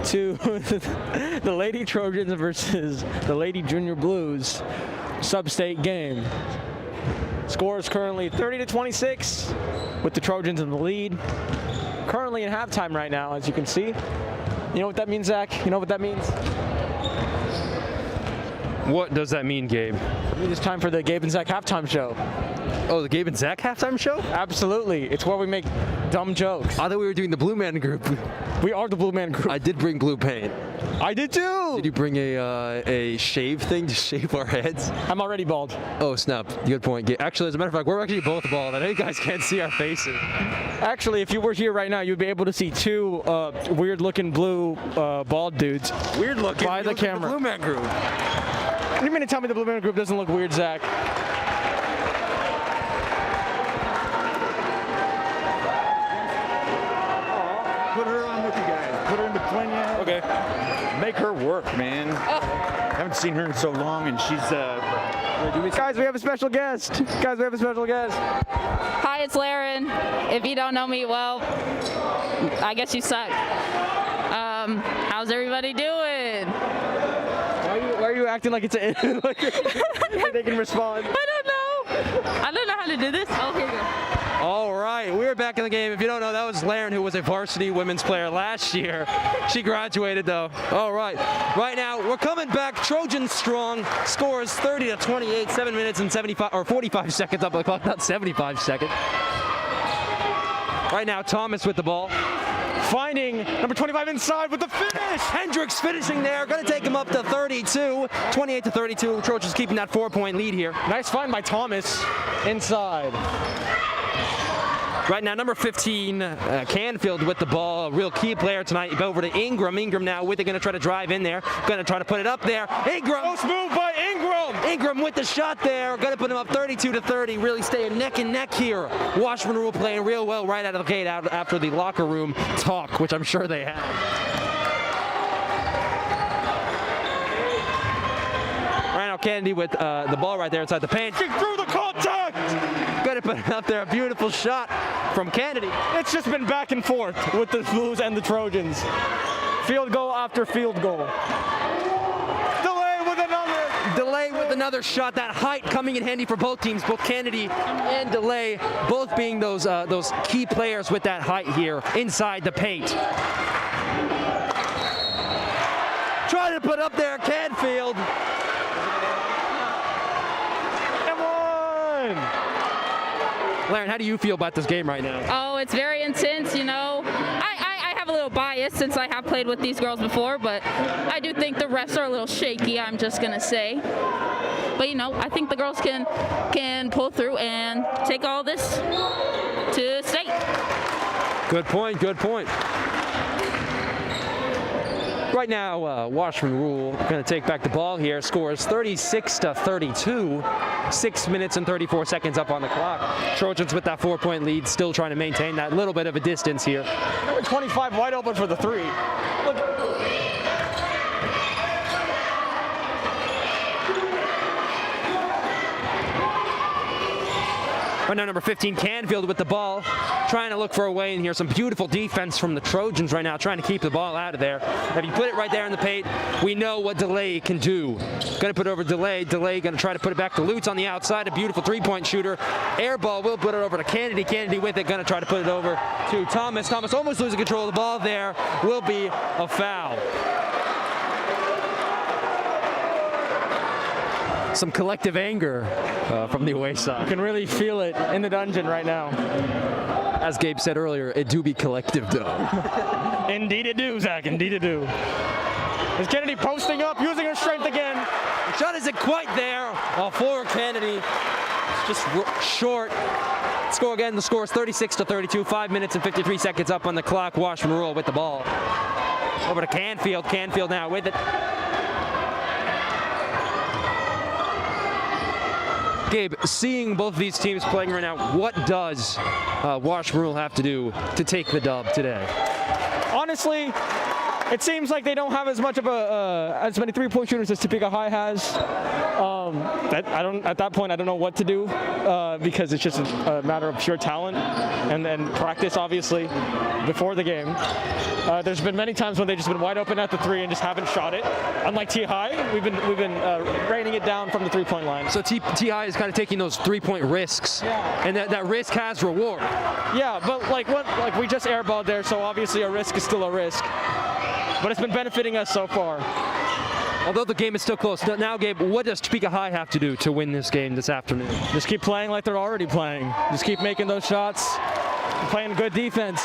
to the Lady Trojans versus the Lady Junior Blues sub-state game. Score is currently 30-26 with the Trojans in the lead. Currently in halftime right now, as you can see. You know what that means, Zach? You know what that means? What does that mean, Gabe? It means it's time for the Gabe and Zach halftime show. Oh, the Gabe and Zach halftime show? Absolutely. It's where we make dumb jokes. I thought we were doing the Blue Man group. We are the Blue Man Group. I did bring blue paint. I did too! Did you bring a shave thing to shave our heads? I'm already bald. Oh, snap. Good point. Actually, as a matter of fact, we're actually both bald. I know you guys can't see our faces. Actually, if you were here right now, you'd be able to see two weird-looking blue bald dudes. Weird looking. By the camera. The Blue Man group. You mean to tell me the Blue Man Group doesn't look weird, Zach? Put her on with you guys. Put her in between you. Okay. Make her work, man. Haven't seen her in so long, and she's Guys, we have a special guest. Hi, it's Laren. If you don't know me, well, I guess you suck. How's everybody doing? Why are you acting like it's a like they can respond? I don't know how to do this. Oh, here you go. All right, we're back in the game. If you don't know, that was Laren, who was a varsity women's player last year. She graduated, though. All right, right now we're coming back. Trojans strong. Score is 30-28. 7 minutes and 45 seconds up on the clock. Not 75 seconds. Right now, Thomas with the ball. Finding number 25 inside with the finish. Hendricks finishing there. Going to take him up to 32. 28-32. Trojans keeping that 4-point lead here. Nice find by Thomas inside. Right now, number 15, Canfield with the ball, a real key player tonight. Over to Ingram. Ingram now with it, going to try to drive in there. Going to try to put it up there. Ingram. Close move by Ingram. Ingram with the shot there. Going to put him up 32-30. Really staying neck and neck here. Washburn Rual playing real well right out of the gate after the locker room talk, which I'm sure they had. Right now, Kennedy with the ball right there inside the paint. Through the contact. Going to put it up there. A beautiful shot from Kennedy. It's just been back and forth with the Blues and the Trojans. Field goal after field goal. Delay with another shot. That height coming in handy for both teams, both Kennedy and Delay, both being those key players with that height here inside the paint. Trying to put up there, Canfield. Come on! Laren, how do you feel about this game right now? Oh, it's very intense, you know. I have a little bias since I have played with these girls before, but I do think the refs are a little shaky, I'm just going to say. But, you know, I think the girls can pull through and take all this to state. Good point, good point. Right now, Washburn Rual going to take back the ball here. Scores 36-32. 6 minutes and 34 seconds up on the clock. Trojans with that 4-point lead, still trying to maintain that little bit of a distance here. Number 25 wide open for the three. Look. Right now, number 15, Canfield with the ball, trying to look for a way in here. Some beautiful defense from the Trojans right now, trying to keep the ball out of there. If you put it right there in the paint, we know what Delay can do. Going to put over Delay. Delay going to try to put it back to Lutz on the outside. A beautiful three-point shooter. Air ball will put it over to Kennedy. Kennedy with it, going to try to put it over to Thomas. Thomas almost losing control of the ball there. Will be a foul. Some collective anger from the away side. You can really feel it in the dungeon right now. As Gabe said earlier, it do be collective though. Indeed it do, Zach. Indeed it do. Is Kennedy posting up, using her strength again? The shot isn't quite there. For Kennedy. It's just short. Score again. The score is 36-32. 5 minutes and 53 seconds up on the clock. Washburn Rual with the ball. Over to Canfield. Canfield now with it. Gabe, seeing both of these teams playing right now, what does Washburn Rual have to do to take the dub today? Honestly, It seems like they don't have as much of as many three-point shooters as Topeka High has. At that point, I don't know what to do because it's just a matter of pure talent and then practice, obviously, before the game. There's been many times when they've just been wide open at the three and just haven't shot it. Unlike T High, we've been raining it down from the three-point line. So T High is kind of taking those three-point risks, and that risk has reward. Yeah, but like we just airballed there, so obviously a risk is still a risk. But it's been benefiting us so far. Although the game is still close. Now, Gabe, what does Topeka High have to do to win this game this afternoon? Just keep playing like they're already playing. Just keep making those shots, playing good defense.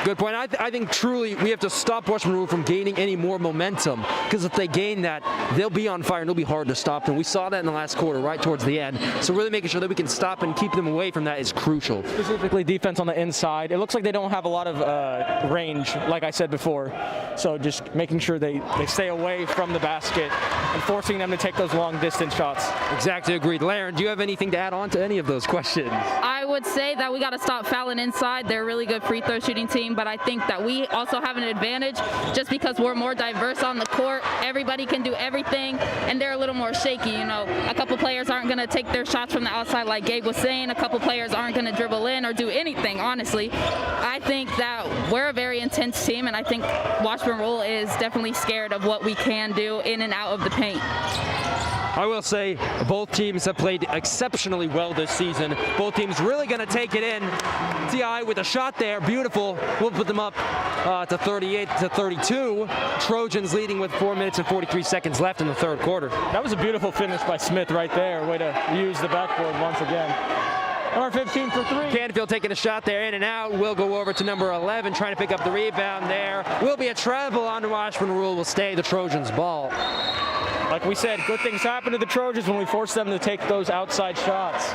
Good point. I think truly we have to stop Washburn from gaining any more momentum, because if they gain that, they'll be on fire and it'll be hard to stop them. We saw that in the last quarter, right towards the end. So really making sure that we can stop and keep them away from that is crucial. Specifically defense on the inside. It looks like they don't have a lot of range, like I said before. So just making sure they stay away from the basket and forcing them to take those long distance shots. Exactly, agreed. Laren, do you have anything to add on to any of those questions? I would say that we got to stop fouling inside. They're a really good free throw shooting team, but I think that we also have an advantage just because we're more diverse on the court. Everybody can do everything, and they're a little more shaky. You know, a couple players aren't going to take their shots from the outside like Gabe was saying. A couple players aren't going to dribble in or do anything, honestly. I think that we're a very intense team, and I think Washburn Rual is definitely scared of what we can do in and out of the paint. I will say both teams have played exceptionally well this season. Both teams really going to take it in. TI with a shot there, beautiful. We'll put them up to 38-32. Trojans leading with 4 minutes and 43 seconds left in the third quarter. That was a beautiful finish by Smith right there. Way to use the backboard once again. Number 15 for three. Canfield taking a shot there, in and out. We'll go over to number 11, trying to pick up the rebound there. Will be a travel on Washburn. Rual will stay the Trojans' ball. Like we said, good things happen to the Trojans when we force them to take those outside shots.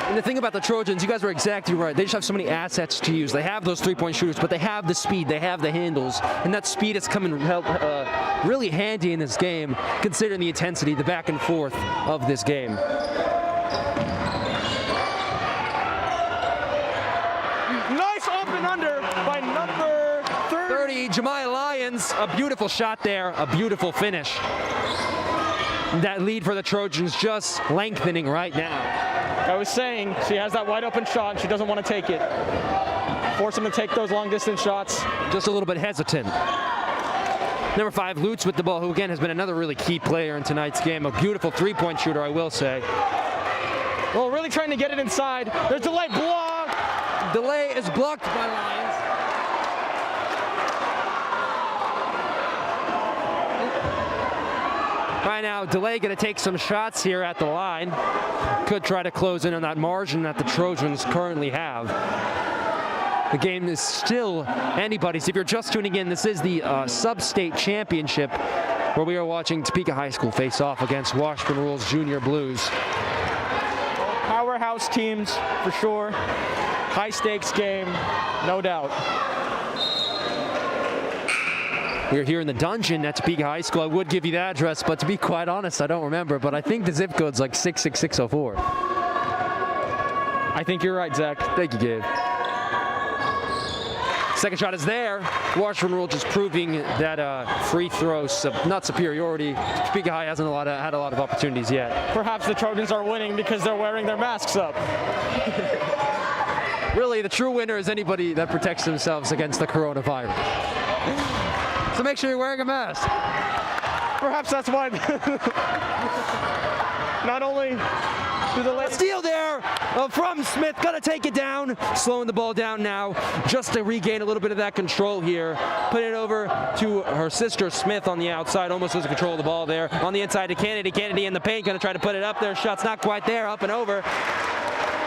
And the thing about the Trojans, you guys were exactly right. They just have so many assets to use. They have those three-point shooters, but they have the speed, they have the handles, and that speed has come in really handy in this game, considering the intensity, the back and forth of this game. Nice up and under by number 30. Jemiah Lyons, a beautiful shot there, a beautiful finish. That lead for the Trojans just lengthening right now. I was saying, she has that wide open shot and she doesn't want to take it. Force them to take those long distance shots. Just a little bit hesitant. Number 5, Lutz with the ball, who again has been another really key player in tonight's game. A beautiful three-point shooter, I will say. Well, really trying to get it inside. There's delay block. Delay is blocked by Lyons. Right now, Delay going to take some shots here at the line. Could try to close in on that margin that the Trojans currently have. The game is still anybody's. If you're just tuning in, this is the sub-state championship where we are watching Topeka High School face off against Washburn Rual's Junior Blues. Powerhouse teams, for sure. High stakes game, no doubt. We're here in the dungeon at Topeka High School. I would give you the address, but to be quite honest, I don't remember. But I think the zip code's like 66604. I think you're right, Zach. Thank you, Gabe. Second shot is there. Washburn Rual just proving that free throw, not superiority. Topeka High hasn't had a lot of opportunities yet. Perhaps the Trojans are winning because they're wearing their masks up. Really, the true winner is anybody that protects themselves against the coronavirus. So make sure you're wearing a mask. Perhaps that's why. Not only do the steal there from Smith, gonna take it down, slowing the ball down now, just to regain a little bit of that control here. Put it over to her sister Smith on the outside, almost losing control of the ball there. On the inside to Kennedy. Kennedy in the paint, gonna try to put it up there. Shot's not quite there, up and over.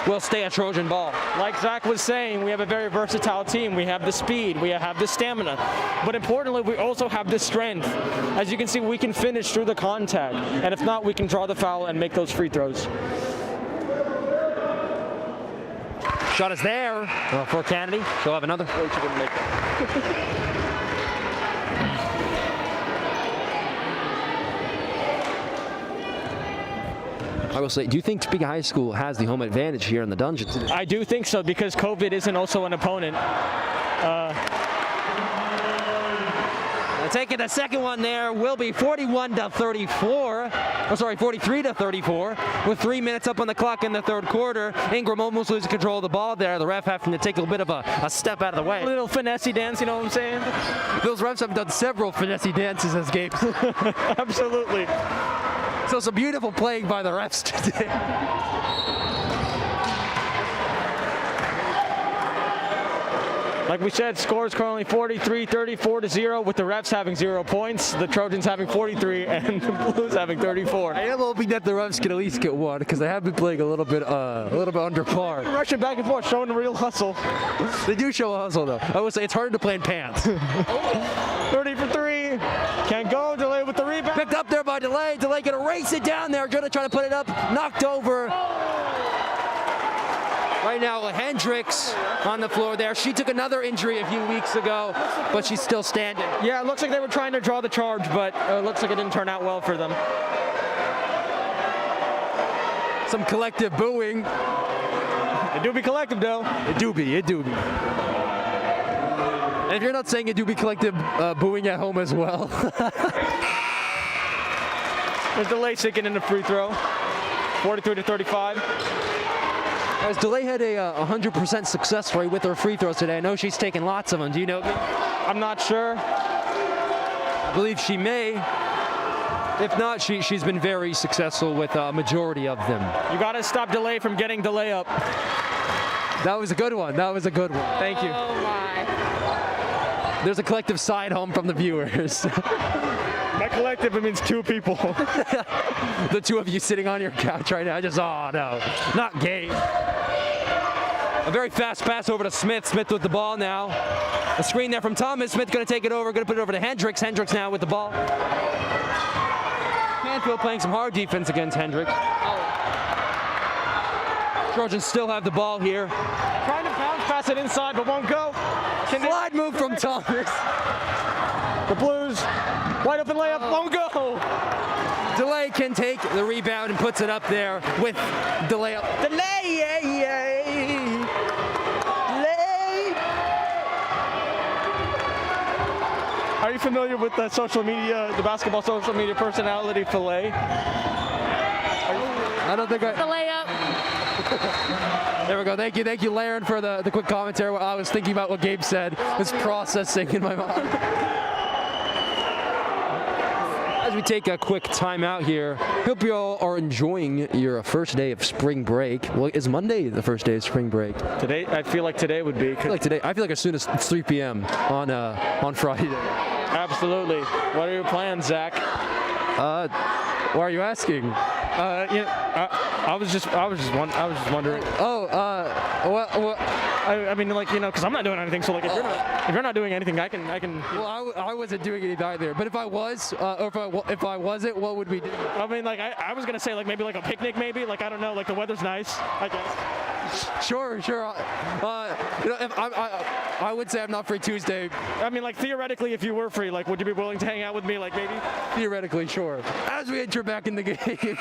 Will stay a Trojan ball. Like Zach was saying, we have a very versatile team. We have the speed, we have the stamina, but importantly, we also have the strength. As you can see, we can finish through the contact, and if not, we can draw the foul and make those free throws. Shot is there for Kennedy. She'll have another. I will say, do you think Topeka High School has the home advantage here in the dungeon today? I do think so, because COVID isn't also an opponent. taking the second one there will be 41-34. Oh, sorry, 43-34. With 3 minutes up on the clock in the third quarter. Ingram almost losing control of the ball there. The ref having to take a little bit of a step out of the way. A little finessey dance, you know what I'm saying? Those refs have done several finessey dances as Gabe. Absolutely. So some beautiful playing by the refs today. Like we said, scores currently 43-34-0 with the refs having 0 points, the Trojans having 43 and the Blues having 34. I am hoping that the refs can at least get one because they have been playing a little bit under par. Rushing back and forth, showing a real hustle. They do show a hustle though. I would say it's harder to play in pants. 30 for 3. Can't go. Delay with the rebound. Picked up there by Delay. Delay gonna race it down there. Gonna try to put it up. Knocked over. Right now, Hendricks on the floor there. She took another injury a few weeks ago, but she's still standing. Yeah, it looks like they were trying to draw the charge, but it looks like it didn't turn out well for them. Some collective booing. It do be collective, though. It do be. And if you're not saying it do be collective booing at home as well. There's Delay sinking in the free throw. 43-35. As Delay had a 100% success rate with her free throws today. I know she's taken lots of them. Do you know? I'm not sure. I believe she may. If not, she's been very successful with a majority of them. You got to stop Delay from getting Delay up. That was a good one. Thank you. Oh my. There's a collective side home from the viewers. By collective, it means 2 people. The 2 of you sitting on your couch right now. Oh no, not Gabe. A very fast pass over to Smith. Smith with the ball now. A screen there from Thomas. Smith going to take it over. Going to put it over to Hendricks. Hendricks now with the ball. Canfield playing some hard defense against Hendricks. Trojans still have the ball here. Trying to bounce pass it inside, but won't go. Slide move from Thomas. The Blues, wide open layup, won't go. Delay can take the rebound and puts it up there with the layup. Delay. Are you familiar with the basketball social media personality Filet? I don't think The layup. There we go. Thank you, Laren, for the quick commentary. I was thinking about what Gabe said. It's processing in my mind. As we take a quick timeout here, hope you all are enjoying your first day of spring break. Well, is Monday the first day of spring break? Today, I feel like today would be. I feel like as soon as it's 3 p.m. on Friday. Absolutely. What are your plans, Zach? Why are you asking? I was just wondering. I mean, like, because I'm not doing anything. So, like, if you're not doing anything, I can. Well, I wasn't doing anything either. But if I was, or if I wasn't, what would we do? I mean, like, I was gonna say, like, maybe like a picnic, maybe. Like, I don't know. Like, the weather's nice, I guess. Sure. I would say I'm not free Tuesday. I mean, like, theoretically, if you were free, like, would you be willing to hang out with me, like, maybe? Theoretically, sure. As we enter back in the game.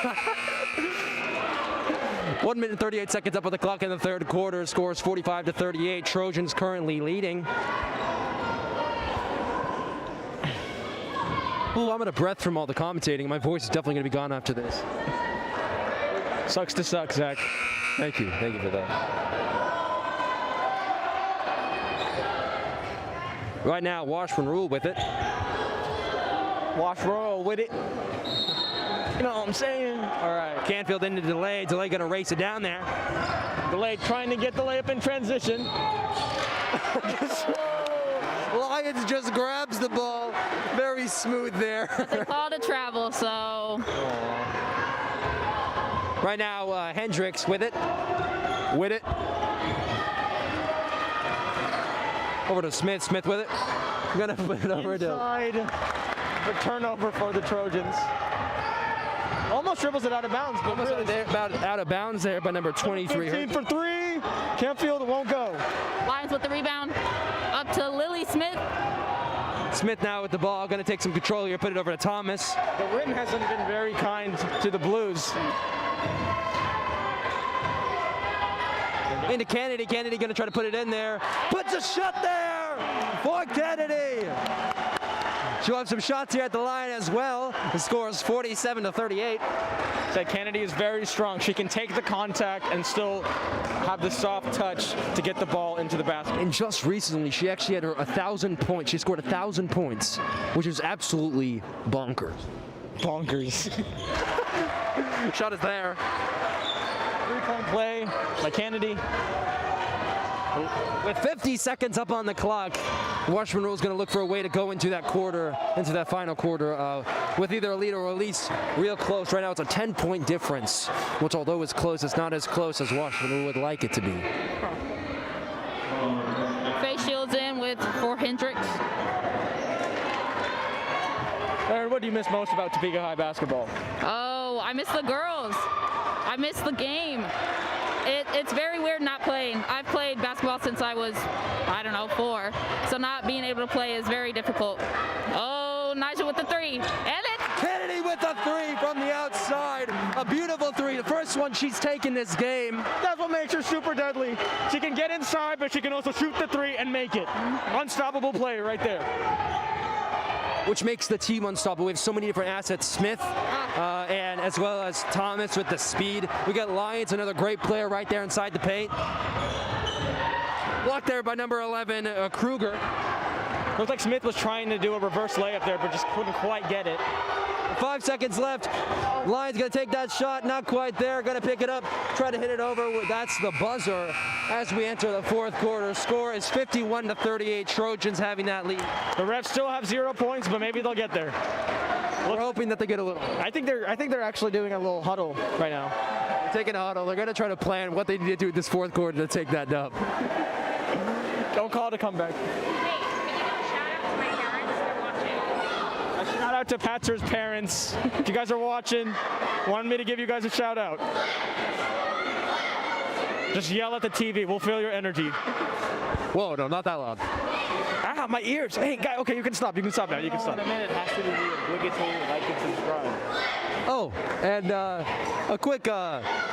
1 minute and 38 seconds up on the clock in the third quarter. Scores 45-38. Trojans currently leading. Ooh, I'm out of breath from all the commentating. My voice is definitely going to be gone after this. Sucks to suck, Zach. Thank you for that. Right now, Washburn Rual with it. Rual with it. You know what I'm saying? All right. Canfield into Delay. Delay going to race it down there. Delay trying to get the layup in transition. Lyons just grabs the ball. Very smooth there. They call to travel, so. Right now, Hendricks with it. Over to Smith. Smith with it. Gonna put it over to. Inside. The turnover for the Trojans. Almost dribbles it out of bounds, but really about out of bounds there by number 23. 15 for 3. Canfield won't go. Lions with the rebound. Up to Lily Smith. Smith now with the ball, going to take some control here, put it over to Thomas. The rim hasn't been very kind to the Blues. Into Kennedy. Kennedy going to try to put it in there. Puts a shot there for Kennedy. She'll have some shots here at the line as well. The score is 47-38. Said Kennedy is very strong. She can take the contact and still have the soft touch to get the ball into the basket. And just recently, she actually had her 1,000 points. She scored 1,000 points, which is absolutely bonkers. Bonkers. Shot is there. 3-point play by Kennedy. With 50 seconds up on the clock, Washburn Rual is going to look for a way to go into that quarter, into that final quarter, with either a lead or at least real close. Right now, it's a 10-point difference, which, although it's close, it's not as close as Washburn Rual would like it to be. Face shields in for Hendricks. Aaron, what do you miss most about Topeka High basketball? Oh, I miss the girls. I miss the game. It's very weird not playing. I've played basketball since I was, I don't know, 4. So not being able to play is very difficult. Oh, Nigel with the 3. And it. Kennedy with a 3 from the outside. A beautiful 3. The first one she's taken this game. That's what makes her super deadly. She can get inside, but she can also shoot the 3 and make it. Unstoppable player right there. Which makes the team unstoppable. We have so many different assets. Smith, and as well as Thomas with the speed. We got Lyons, another great player right there inside the paint. Blocked there by number 11, Kruger. Looks like Smith was trying to do a reverse layup there, but just couldn't quite get it. 5 seconds left. Lyons gonna take that shot, not quite there. Gonna pick it up, try to hit it over. That's the buzzer as we enter the fourth quarter. Score is 51-38. Trojans having that lead. The refs still have 0 points, but maybe they'll get there. We're hoping that they get a little. I think they're actually doing a little huddle right now. They're taking a huddle. They're gonna try to plan what they need to do in this fourth quarter to take that dub. Don't call it a comeback. Shout out to Patzer's parents. If you guys are watching, wanted me to give you guys a shout out. Just yell at the TV. We'll feel your energy. Whoa, no, not that loud. Ah, my ears. Hey, guy. Okay, you can stop. You can stop now. You can stop. In a minute, has to be obligatory like and subscribe. Oh, and a quick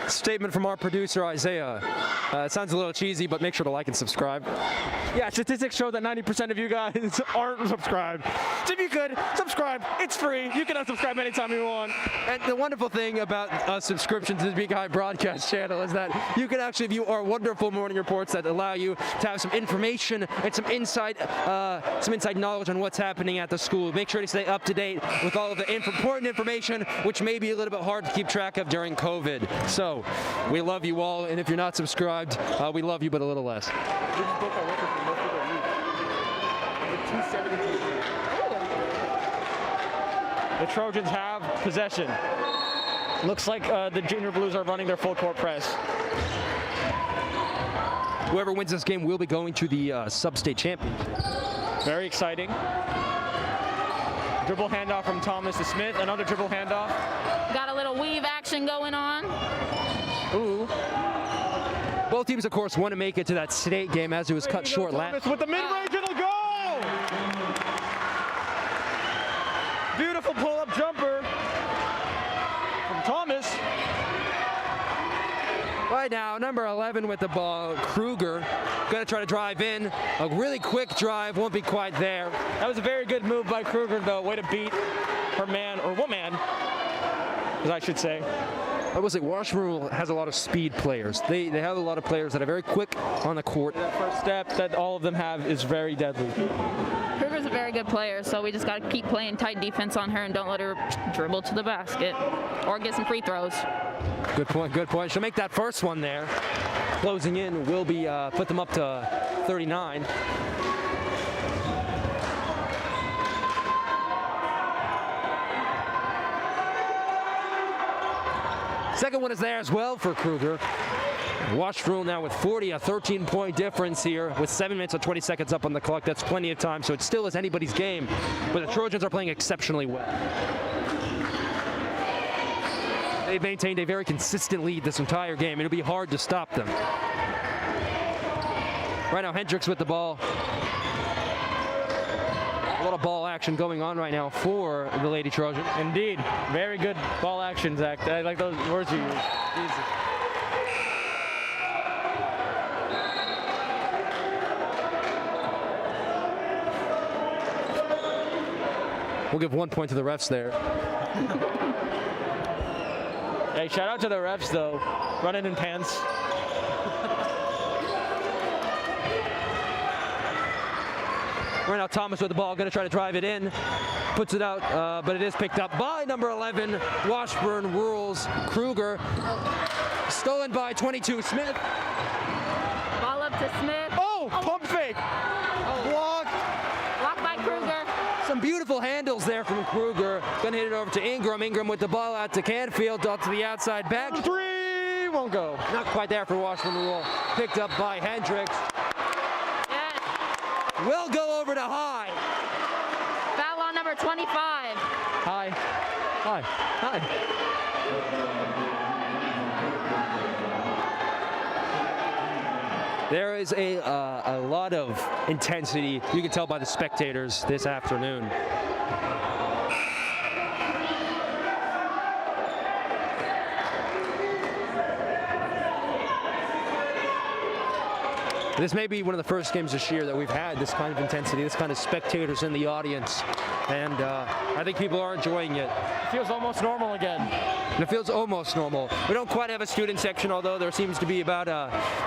statement from our producer, Issiah. It sounds a little cheesy, but make sure to like and subscribe. Yeah, statistics show that 90% of you guys aren't subscribed. So if you could, subscribe. It's free. You can unsubscribe anytime you want. And the wonderful thing about a subscription to the Topeka High broadcast channel is that you can actually view our wonderful morning reports that allow you to have some information and some inside knowledge on what's happening at the school. Make sure to stay up to date with all of the important information, which may be a little bit hard to keep track of during COVID. So we love you all, and if you're not subscribed, we love you, but a little less. The Trojans have possession. Looks like the Junior Blues are running their full court press. Whoever wins this game will be going to the sub-state championship. Very exciting. Dribble handoff from Thomas to Smith. Another dribble handoff. Got a little weave action going on. Ooh. Both teams, of course, want to make it to that state game as it was cut short last. Thomas with the mid-range, it'll go! Beautiful pull-up jumper from Thomas. Right now, number 11 with the ball, Kruger, going to try to drive in. A really quick drive, won't be quite there. That was a very good move by Kruger, though. Way to beat her man, or woman, as I should say. I will say Washburn has a lot of speed players. They have a lot of players that are very quick on the court. That first step that all of them have is very deadly. Kruger's a very good player, so we just got to keep playing tight defense on her and don't let her dribble to the basket or get some free throws. Good point, good point. She'll make that first one there. Closing in will be put them up to 39. Second one is there as well for Kruger. Washburn now with 40, a 13-point difference here with 7 minutes and 20 seconds up on the clock. That's plenty of time, so it still is anybody's game, but the Trojans are playing exceptionally well. They've maintained a very consistent lead this entire game. It'll be hard to stop them. Right now, Hendricks with the ball. A lot of ball action going on right now for the Lady Trojans. Indeed. Very good ball action, Zach. I like those words you used. Jesus. We'll give 1 point to the refs there. Hey, shout out to the refs though, running in pants. Right now, Thomas with the ball, going to try to drive it in. Puts it out, but it is picked up by number 11, Washburn Rual's Kruger. Stolen by 22, Smith. Ball up to Smith. Oh, pump fake. Block. Blocked by Kruger. Some beautiful handles there from Kruger. Going to hit it over to Ingram. Ingram with the ball out to Canfield, out to the outside back. 3 won't go. Not quite there for Washburn Rual. Picked up by Hendricks. Will go over to High. Foul on number 25. High. High. High. There is a lot of intensity, you can tell by the spectators this afternoon. This may be one of the first games this year that we've had this kind of intensity, this kind of spectators in the audience, and I think people are enjoying it. It feels almost normal again. And it feels almost normal. We don't quite have a student section, although there seems to be about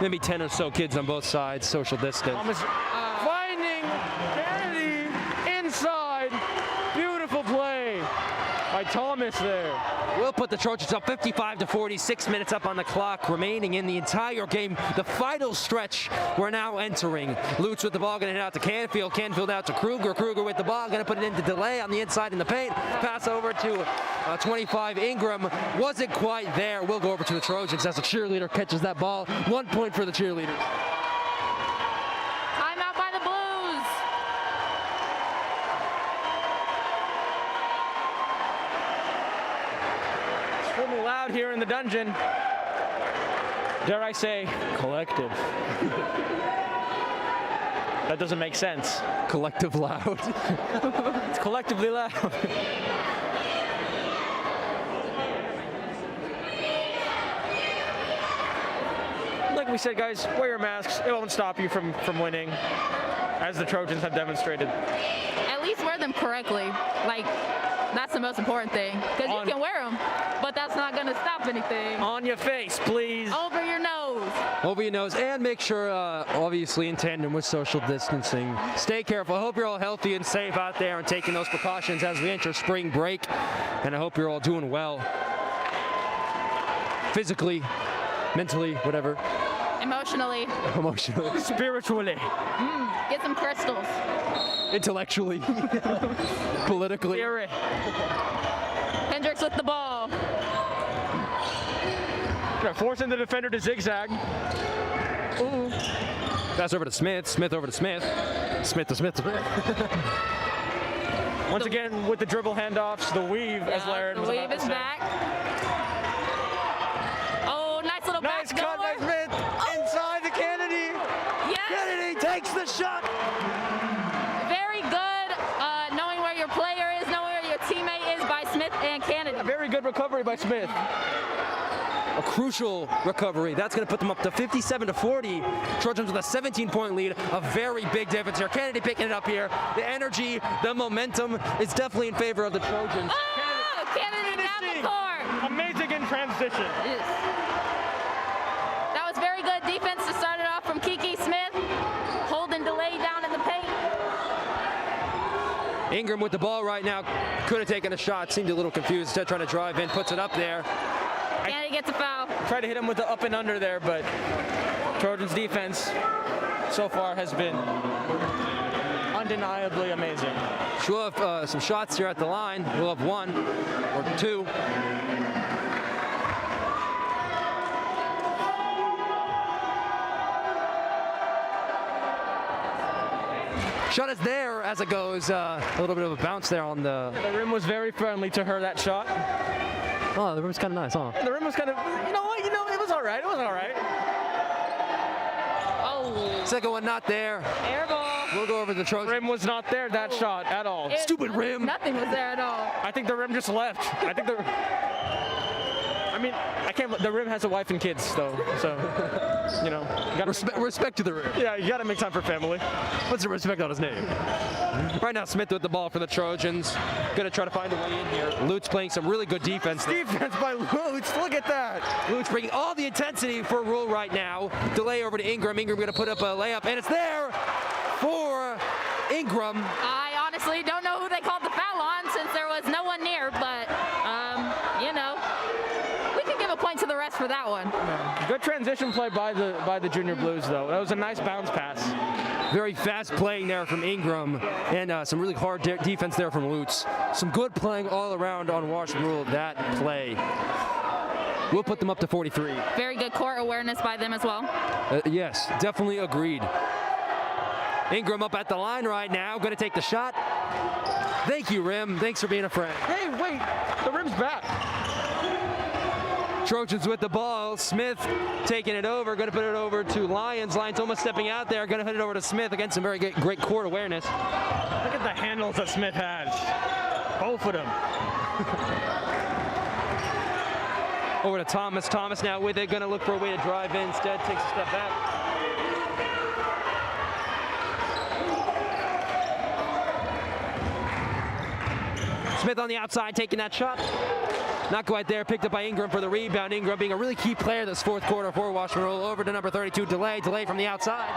maybe 10 or so kids on both sides, social distance. Thomas finding Kennedy inside. Beautiful play by Thomas there. We'll put the Trojans up 55-40, 6 minutes up on the clock remaining in the entire game. The final stretch we're now entering. Lutz with the ball, going to hit out to Canfield. Canfield out to Kruger. Kruger with the ball, going to put it into delay on the inside in the paint. Pass over to 25 Ingram. Wasn't quite there. We'll go over to the Trojans as the cheerleader catches that ball. 1 point for the cheerleaders. Timeout by the Blues. Extremely loud here in the dungeon. Dare I say, collective. That doesn't make sense. Collective loud. It's collectively loud. Like we said, guys, wear your masks. It won't stop you from winning, as the Trojans have demonstrated. At least wear them correctly. Like, that's the most important thing. Because you can wear them, but that's not going to stop anything. On your face, please. Over your nose. Over your nose, and make sure, obviously, in tandem with social distancing. Stay careful. I hope you're all healthy and safe out there and taking those precautions as we enter spring break. And I hope you're all doing well. Physically, mentally, whatever. Emotionally. Emotionally. Spiritually. Get some crystals. Intellectually. Politically. Spirit. Hendricks with the ball. Forcing the defender to zigzag. Ooh. Pass over to Smith. Smith over to Smith. Smith to Smith to Smith. Once again, with the dribble handoffs, the weave, as Laird The was wave about to is say. back. Oh, nice little Nice cut by backdoor. Smith. Inside to Kennedy. Yes. Kennedy takes the shot. Very good knowing where your player is, knowing where your teammate is by Smith and Kennedy. Very good recovery by Smith. A crucial recovery. That's going to put them up to 57-40. Trojans with a 17-point lead. A very big difference here. Kennedy picking it up here. The energy, the momentum is definitely in favor of the Trojans. Oh, Kennedy down the court. Amazing in transition. Yes. That was very good defense to start it off from Kiki Smith. Holding delay down in the paint. Ingram with the ball right now. Could have taken a shot. Seemed a little confused. Instead trying to drive in. Puts it up there. Kennedy gets a foul. Tried to hit him with the up and under there, but Trojans defense so far has been undeniably amazing. We'll have some shots here at the line. We'll have 1 or 2. Shot is there as it goes. A little bit of a bounce there on the. The rim was very friendly to her, that shot. Oh, the rim's kind of nice, huh? The rim was kind of, you know what, it was all right. It was all right. Oh, Second one not there. air ball. We'll go over the Trojans. Rim was not there, that shot, at all. Stupid rim. Nothing was there at all. I think the rim just left. I mean, I can't. The rim has a wife and kids, though. So, you know, you gotta Respect to the rim. yeah, you gotta make time for family. What's the respect on his name? Right now, Smith with the ball for the Trojans. Gonna try to find a way in here. Lutz playing some really good defense. Defense by Lutz. Look at that. Lutz bringing all the intensity for Rual right now. Delay over to Ingram. Ingram gonna put up a layup, and it's there for Ingram. I honestly don't know who they called the foul on since there was no one near, but, you know, we can give a point to the rest for that one. Good transition play by the Junior Blues, though. That was a nice bounce pass. Very fast playing there from Ingram, and some really hard defense there from Lutz. Some good playing all around on Washburn Rual that play. We'll put them up to 43. Very good court awareness by them as well. Yes, definitely agreed. Ingram up at the line right now, going to take the shot. Thank you, Rim. Thanks for being a friend. Hey, wait. The rim's back. Trojans with the ball. Smith taking it over, going to put it over to Lions. Lions almost stepping out there, going to hit it over to Smith. Again, some very great court awareness. Look at the handles that Smith has. Both of them. Over to Thomas. Thomas now with it, going to look for a way to drive in. Instead, takes a step back. Smith on the outside taking that shot. Not quite there. Picked up by Ingram for the rebound. Ingram being a really key player this fourth quarter for Washburn Rual. Over to number 32, Delay. Delay from the outside.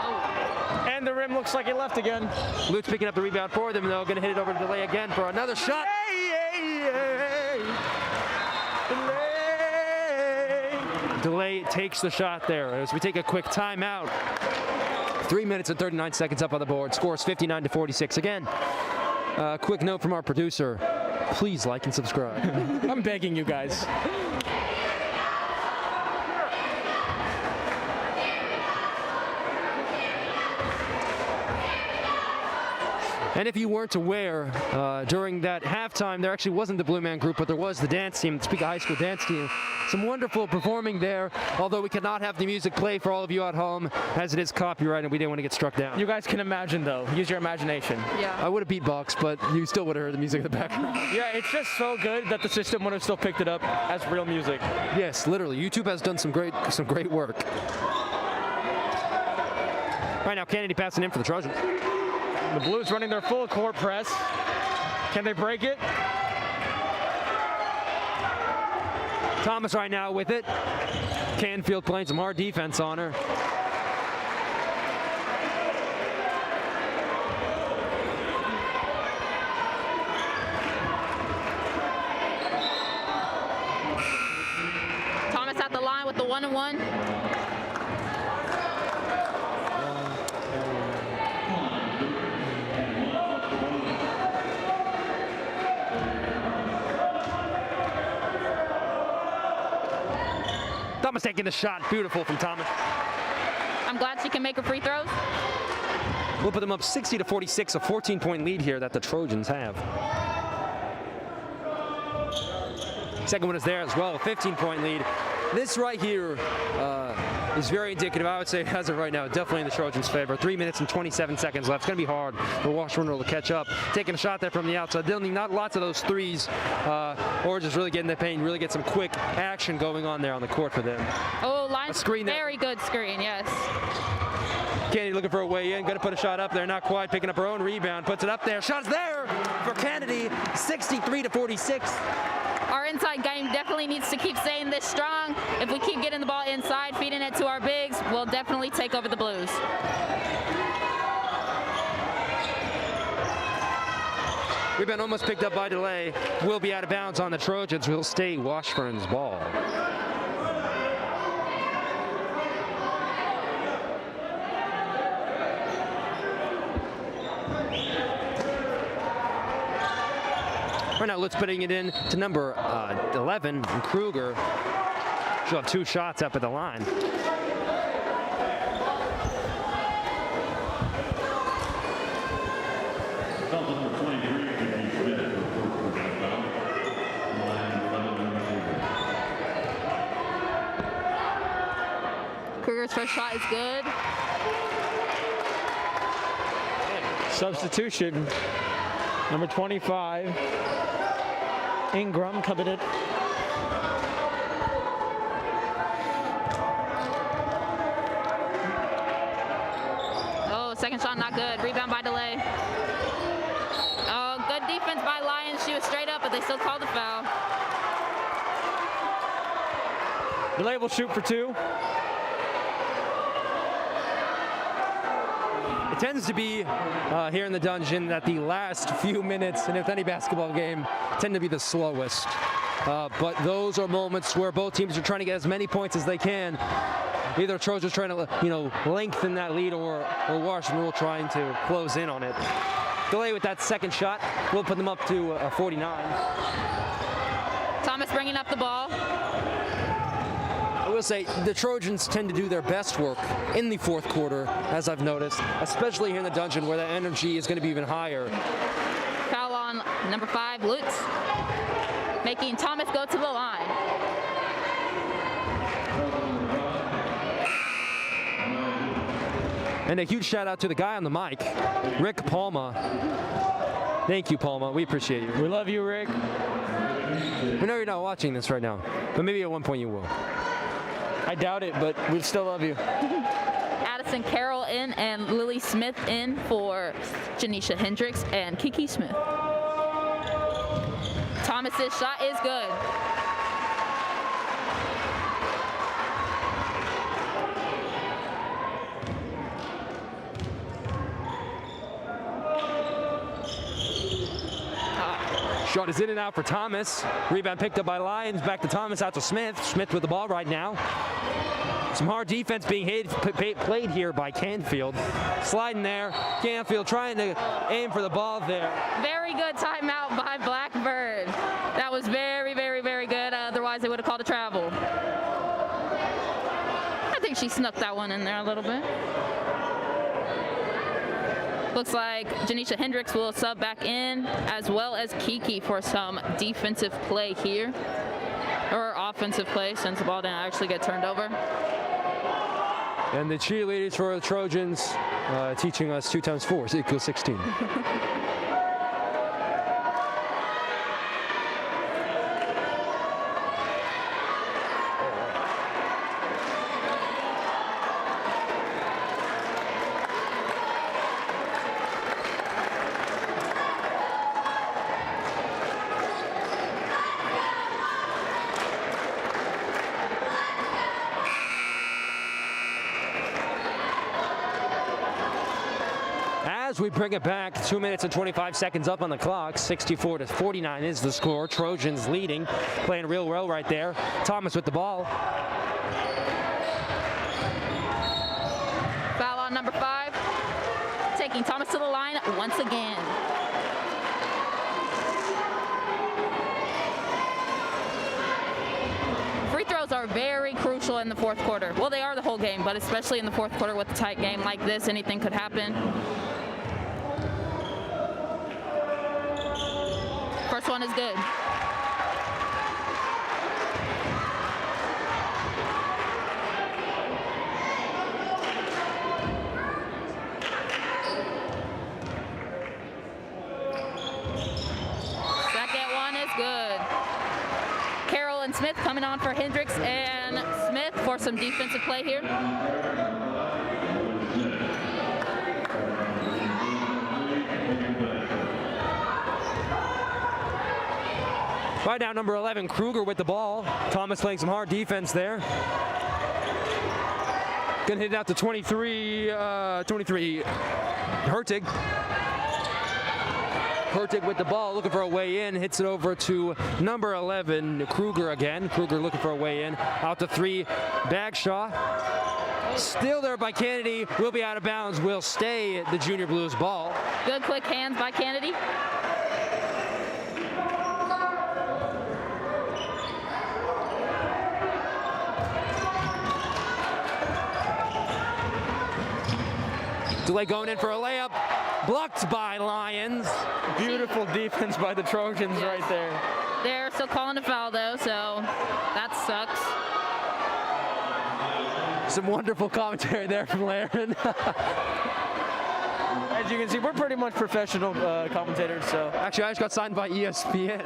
And the rim looks like it left again. Lutz picking up the rebound for them, though. Going to hit it over to Delay again for another shot. Delay takes the shot there as we take a quick timeout. 3 minutes and 39 seconds up on the board. Scores 59-46. Again, quick note from our producer. Please like and subscribe. I'm begging you guys. And if you weren't aware, during that halftime, there actually wasn't the Blue Man Group, but there was the dance team, the Topeka High School dance team. Some wonderful performing there, although we cannot have the music play for all of you at home, as it is copyright and we didn't want to get struck down. You guys can imagine, though. Use your imagination. Yeah. I would have beatboxed, but you still would have heard the music in the background. Yeah, it's just so good that the system would have still picked it up as real music. Yes, literally. YouTube has done some great work. Right now, Kennedy passing in for the Trojans. The Blues running their full court press. Can they break it? Thomas right now with it. Canfield playing some hard defense on her. Thomas at the line with the 1-and-1. Thomas taking the shot. Beautiful from Thomas. I'm glad she can make her free throws. We'll put them up 60-46, a 14-point lead here that the Trojans have. Second one is there as well, a 15-point lead. This right here is very indicative, I would say, as of right now, definitely in the Trojans' favor. 3 minutes and 27 seconds left. It's going to be hard for Washburn to catch up. Taking a shot there from the outside. They'll need not lots of those threes, or just really getting the paint, really get some quick action going on there on the court for them. Oh, line screen there. very good screen, yes. Kennedy looking for a way in, going to put a shot up there, not quite, picking up her own rebound, puts it up there. Shot's there for Kennedy, 63-46. Our inside game definitely needs to keep staying this strong. If we keep getting the ball inside, feeding it to our bigs, we'll definitely take over the Blues. Rebound almost picked up by Delay. Will be out of bounds on the Trojans. Will stay Washburn's ball. Right now, Lutz putting it in to number 11, and Kruger. She'll have 2 shots up at the line. Stockton number 23, Gabe Smith, for that foul. Line 11, Kruger's first shot is good. Substitution. Number 25. Ingram covered it. Second shot not good. Rebound by Delay. Oh, good defense by Lions. She was straight up, but they still called the foul. Delay will shoot for 2. It tends to be here in the dungeon that the last few minutes in any basketball game tend to be the slowest. But those are moments where both teams are trying to get as many points as they can. Either Trojans trying to, lengthen that lead, or Washburn trying to close in on it. Delay with that second shot will put them up to 49. Thomas bringing up the ball. I will say the Trojans tend to do their best work in the fourth quarter, as I've noticed, especially here in the dungeon where the energy is going to be even higher. Foul on number 5, Lutz, making Thomas go to the line. And a huge shout out to the guy on the mic, Rick Palma. Thank you, Palma. We appreciate you. We love you, Rick. I know you're not watching this right now, but maybe at one point you will. I doubt it, but we still love you. Addison Carroll in and Lily Smith in for Janisha Hendricks and Kiki Smith. Thomas's shot is good. Shot is in and out for Thomas. Rebound picked up by Lions. Back to Thomas, out to Smith. Smith with the ball right now. Some hard defense being played here by Canfield. Sliding there. Canfield trying to aim for the ball there. Very good timeout by Blackbird. That was very, very, very good. Otherwise, they would have called a travel. I think she snuck that one in there a little bit. Looks like Janisha Hendricks will sub back in, as well as Kiki for some defensive play here. Or offensive play, since the ball didn't actually get turned over. And the cheerleaders for the Trojans teaching us 2 times 4 equals 16. As we bring it back, 2 minutes and 25 seconds up on the clock. 64-49 is the score. Trojans leading, playing real well right there. Thomas with the ball. Foul on number 5, taking Thomas to the line once again. Free throws are very crucial in the fourth quarter. Well, they are the whole game, but especially in the fourth quarter with a tight game like this, anything could happen. First one is good. Second one is good. Carroll and Smith coming on for Hendricks and Smith for some defensive play here. Right now, number 11, Kruger with the ball. Thomas playing some hard defense there. Gonna hit it out to 23 Hertig. Hertig with the ball, looking for a way in, hits it over to number 11, Kruger again. Kruger looking for a way in, out to 3, Bagshaw. Still there by Kennedy, will be out of bounds, will stay the Junior Blues ball. Good quick hands by Kennedy. Delay going in for a layup, blocked by Lions. Beautiful defense by the Trojans right there. They're still calling a foul though, so that sucks. Some wonderful commentary there from Laren. As you can see, we're pretty much professional commentators, so. Actually, I just got signed by ESPN.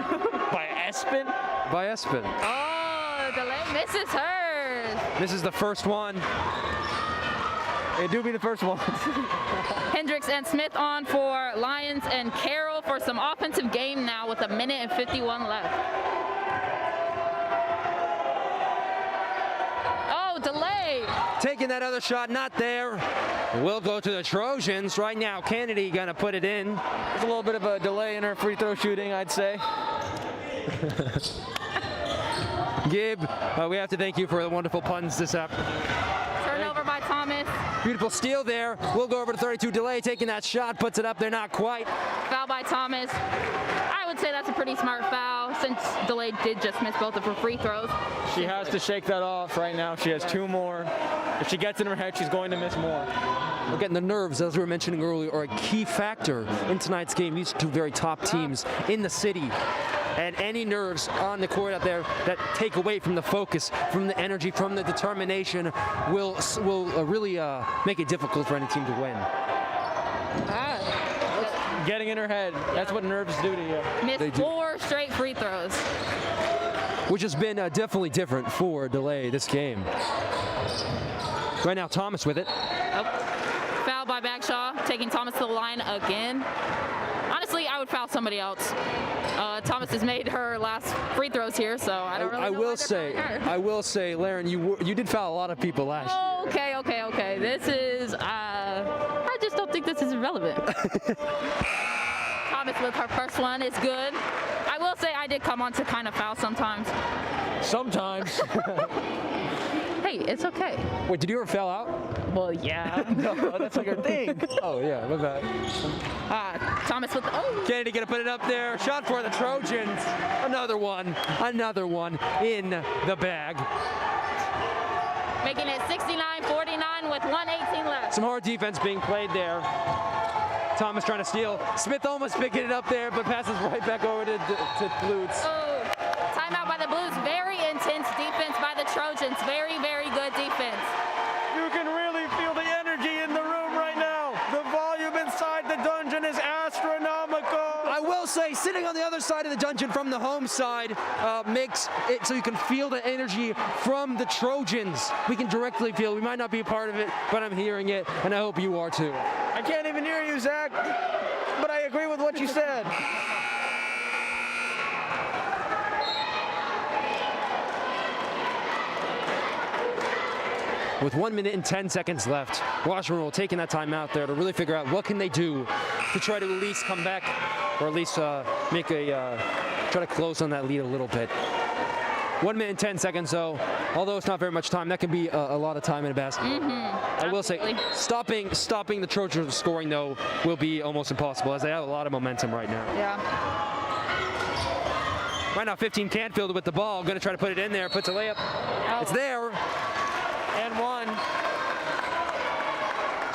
By Espen? By Espen. Oh, Delay misses hers. This is the first one. It do be the first one. Hendricks and Smith on for Lions, and Carroll for some offensive game now with 1:51 left. Oh, delay. Taking that other shot, not there. Will go to the Trojans. Right now, Kennedy gonna put it in. There's a little bit of a delay in her free throw shooting, I'd say. Gabe, we have to thank you for the wonderful puns this up. Turnover by Thomas. Beautiful steal there. We'll go over to 32 delay, taking that shot, puts it up there, not quite. Foul by Thomas. I would say that's a pretty smart foul since delay did just miss both of her free throws. She has to shake that off right now. She has 2 more. If she gets in her head, she's going to miss more. We're getting the nerves, as we were mentioning earlier, are a key factor in tonight's game. These two very top teams in the city. And any nerves on the court out there that take away from the focus, from the energy, from the determination will really make it difficult for any team to win. Getting in her head. That's what nerves do to you. Missed 4 straight free throws. Which has been definitely different for delay this game. Right now, Thomas with it. Oh. Foul by Bagshaw, taking Thomas to the line again. Honestly, I would foul somebody else. Thomas has made her last free throws here, so I don't really know. I will say, Laren, you did foul a lot of people last year. Okay. This is, I just don't think this is relevant. Thomas with her first one is good. I will say I did come on to kind of foul sometimes. Sometimes. Hey, it's okay. Wait, did you ever foul out? Well, yeah. No, that's like your thing. Oh, yeah, my bad. Thomas with the, oh. Kennedy gonna put it up there. Shot for the Trojans. Another one in the bag. Making it 69-49 with 1:18 left. Some hard defense being played there. Thomas trying to steal. Smith almost picking it up there, but passes right back over to Lutz. Oh, timeout by the Blues. Very intense defense by the Trojans. Very, very good defense. You can really feel the energy in the room right now. The volume inside the dungeon is astronomical. I will say, sitting on the other side of the dungeon from the home side makes it so you can feel the energy from the Trojans. We can directly feel it. We might not be a part of it, but I'm hearing it, and I hope you are too. I can't even hear you, Zach, but I agree with what you said. With 1 minute and 10 seconds left, Washburn taking that time out there to really figure out what can they do to try to at least come back, or at least try to close on that lead a little bit. 1 minute and 10 seconds, though. Although it's not very much time, that can be a lot of time in a basketball. I will say, stopping the Trojans scoring, though, will be almost impossible, as they have a lot of momentum right now. Yeah. Right now, 15 Canfield with the ball, going to try to put it in there, puts a layup. Oh. It's there. And 1.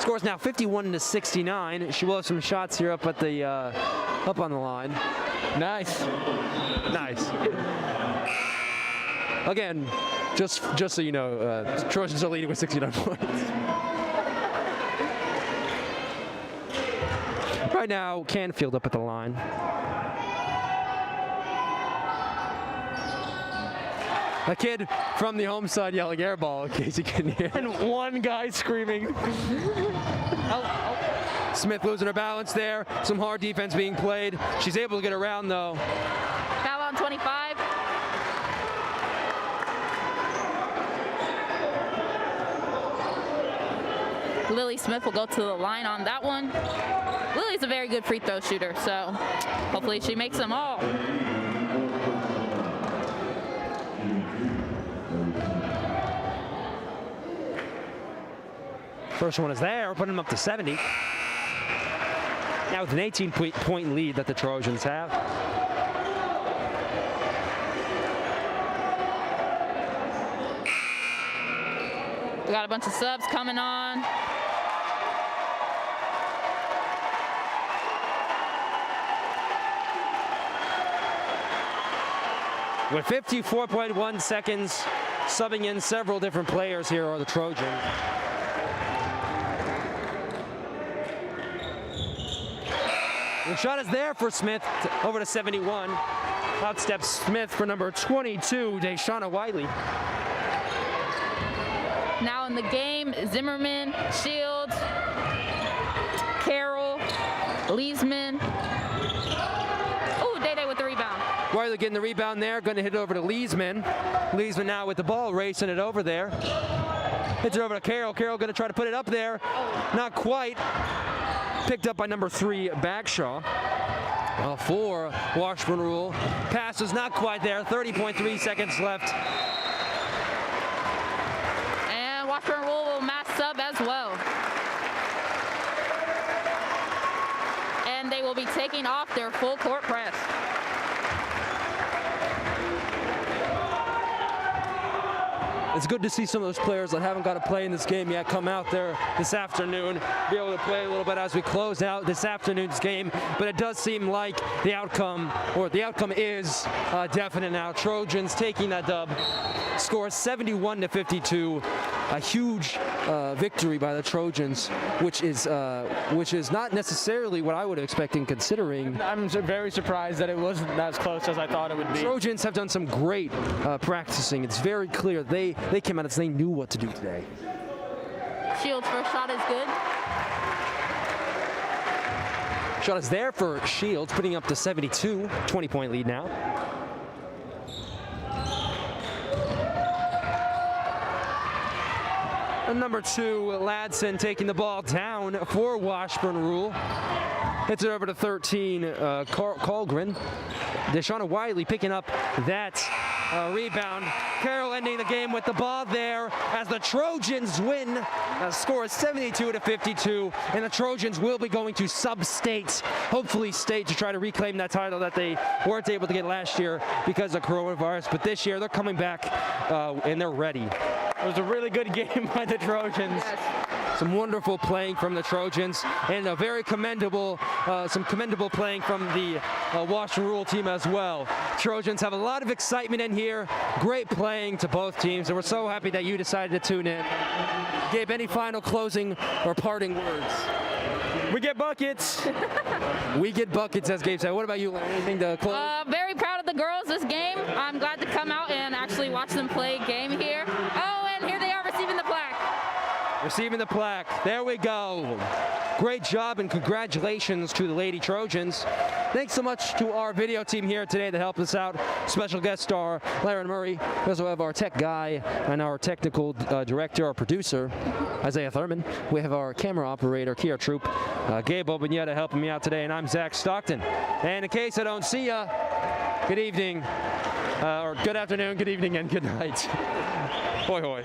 Scores now 51-69. She will have some shots here up on the line. Nice. Again, just so you know, Trojans are leading with 69 points. Right now, Canfield up at the line. A kid from the home side yelling air ball, in case you can hear. And 1 guy screaming. Smith losing her balance there. Some hard defense being played. She's able to get around, though. Foul on 25. Lily Smith will go to the line on that one. Lily's a very good free throw shooter, so hopefully she makes them all. First one is there, putting them up to 70. Now with an 18-point lead that the Trojans have. We got a bunch of subs coming on. With 54.1 seconds, subbing in several different players here are the Trojans. The shot is there for Smith, over to 71. Out steps Smith for number 22, Deshauna Wiley. Now in the game, Zimmerman, Shields, Carroll, Leesman. Ooh, Day-Day with the rebound. Wiley getting the rebound there, going to hit it over to Leesman. Leesman now with the ball, racing it over there. Hits it over to Carroll. Carroll going to try to put it up there. Not quite. Picked up by number 3, Bagshaw. For Washburn Rual. Pass is not quite there. 30.3 seconds left. And Washburn Rual will mass sub as well. And they will be taking off their full court press. It's good to see some of those players that haven't got to play in this game yet come out there this afternoon, be able to play a little bit as we close out this afternoon's game. But it does seem like the outcome is definite now. Trojans taking that dub. Score 71-52. A huge victory by the Trojans, which is not necessarily what I would have expected considering. I'm very surprised that it wasn't as close as I thought it would be. Trojans have done some great practicing. It's very clear they came out as they knew what to do today. Shields' first shot is good. Shot is there for Shields, putting up to 72, 20-point lead now. And number 2, Ladson taking the ball down for Washburn Rual. Hits it over to 13, Colgren. Deshauna Wiley picking up that rebound. Carroll ending the game with the ball there as the Trojans win. Score is 72-52, and the Trojans will be going to sub-state, hopefully state, to try to reclaim that title that they weren't able to get last year because of coronavirus. But this year they're coming back and they're ready. It was a really good game by the Trojans. Yes. Some wonderful playing from the Trojans, and a very commendable, some commendable playing from the Washburn Rual team as well. Trojans have a lot of excitement in here. Great playing to both teams, and we're so happy that you decided to tune in. Gabe, any final closing or parting words? We get buckets. We get buckets, as Gabe said. What about you? Anything to close? Very proud of the girls this game. I'm glad to come out and actually watch them play a game here. Oh, and here they are receiving the plaque. Receiving the plaque. There we go. Great job and congratulations to the Lady Trojans. Thanks so much to our video team here today that helped us out. Special guest star Laren Murray. We also have our tech guy and our technical director, our producer, Issiah Thurman. We have our camera operator, Kier Troop, Gabe Obeneita helping me out today, and I'm Zach Stockton. And in case I don't see ya, good evening, or good afternoon, good evening, and good night. Hoi hoi.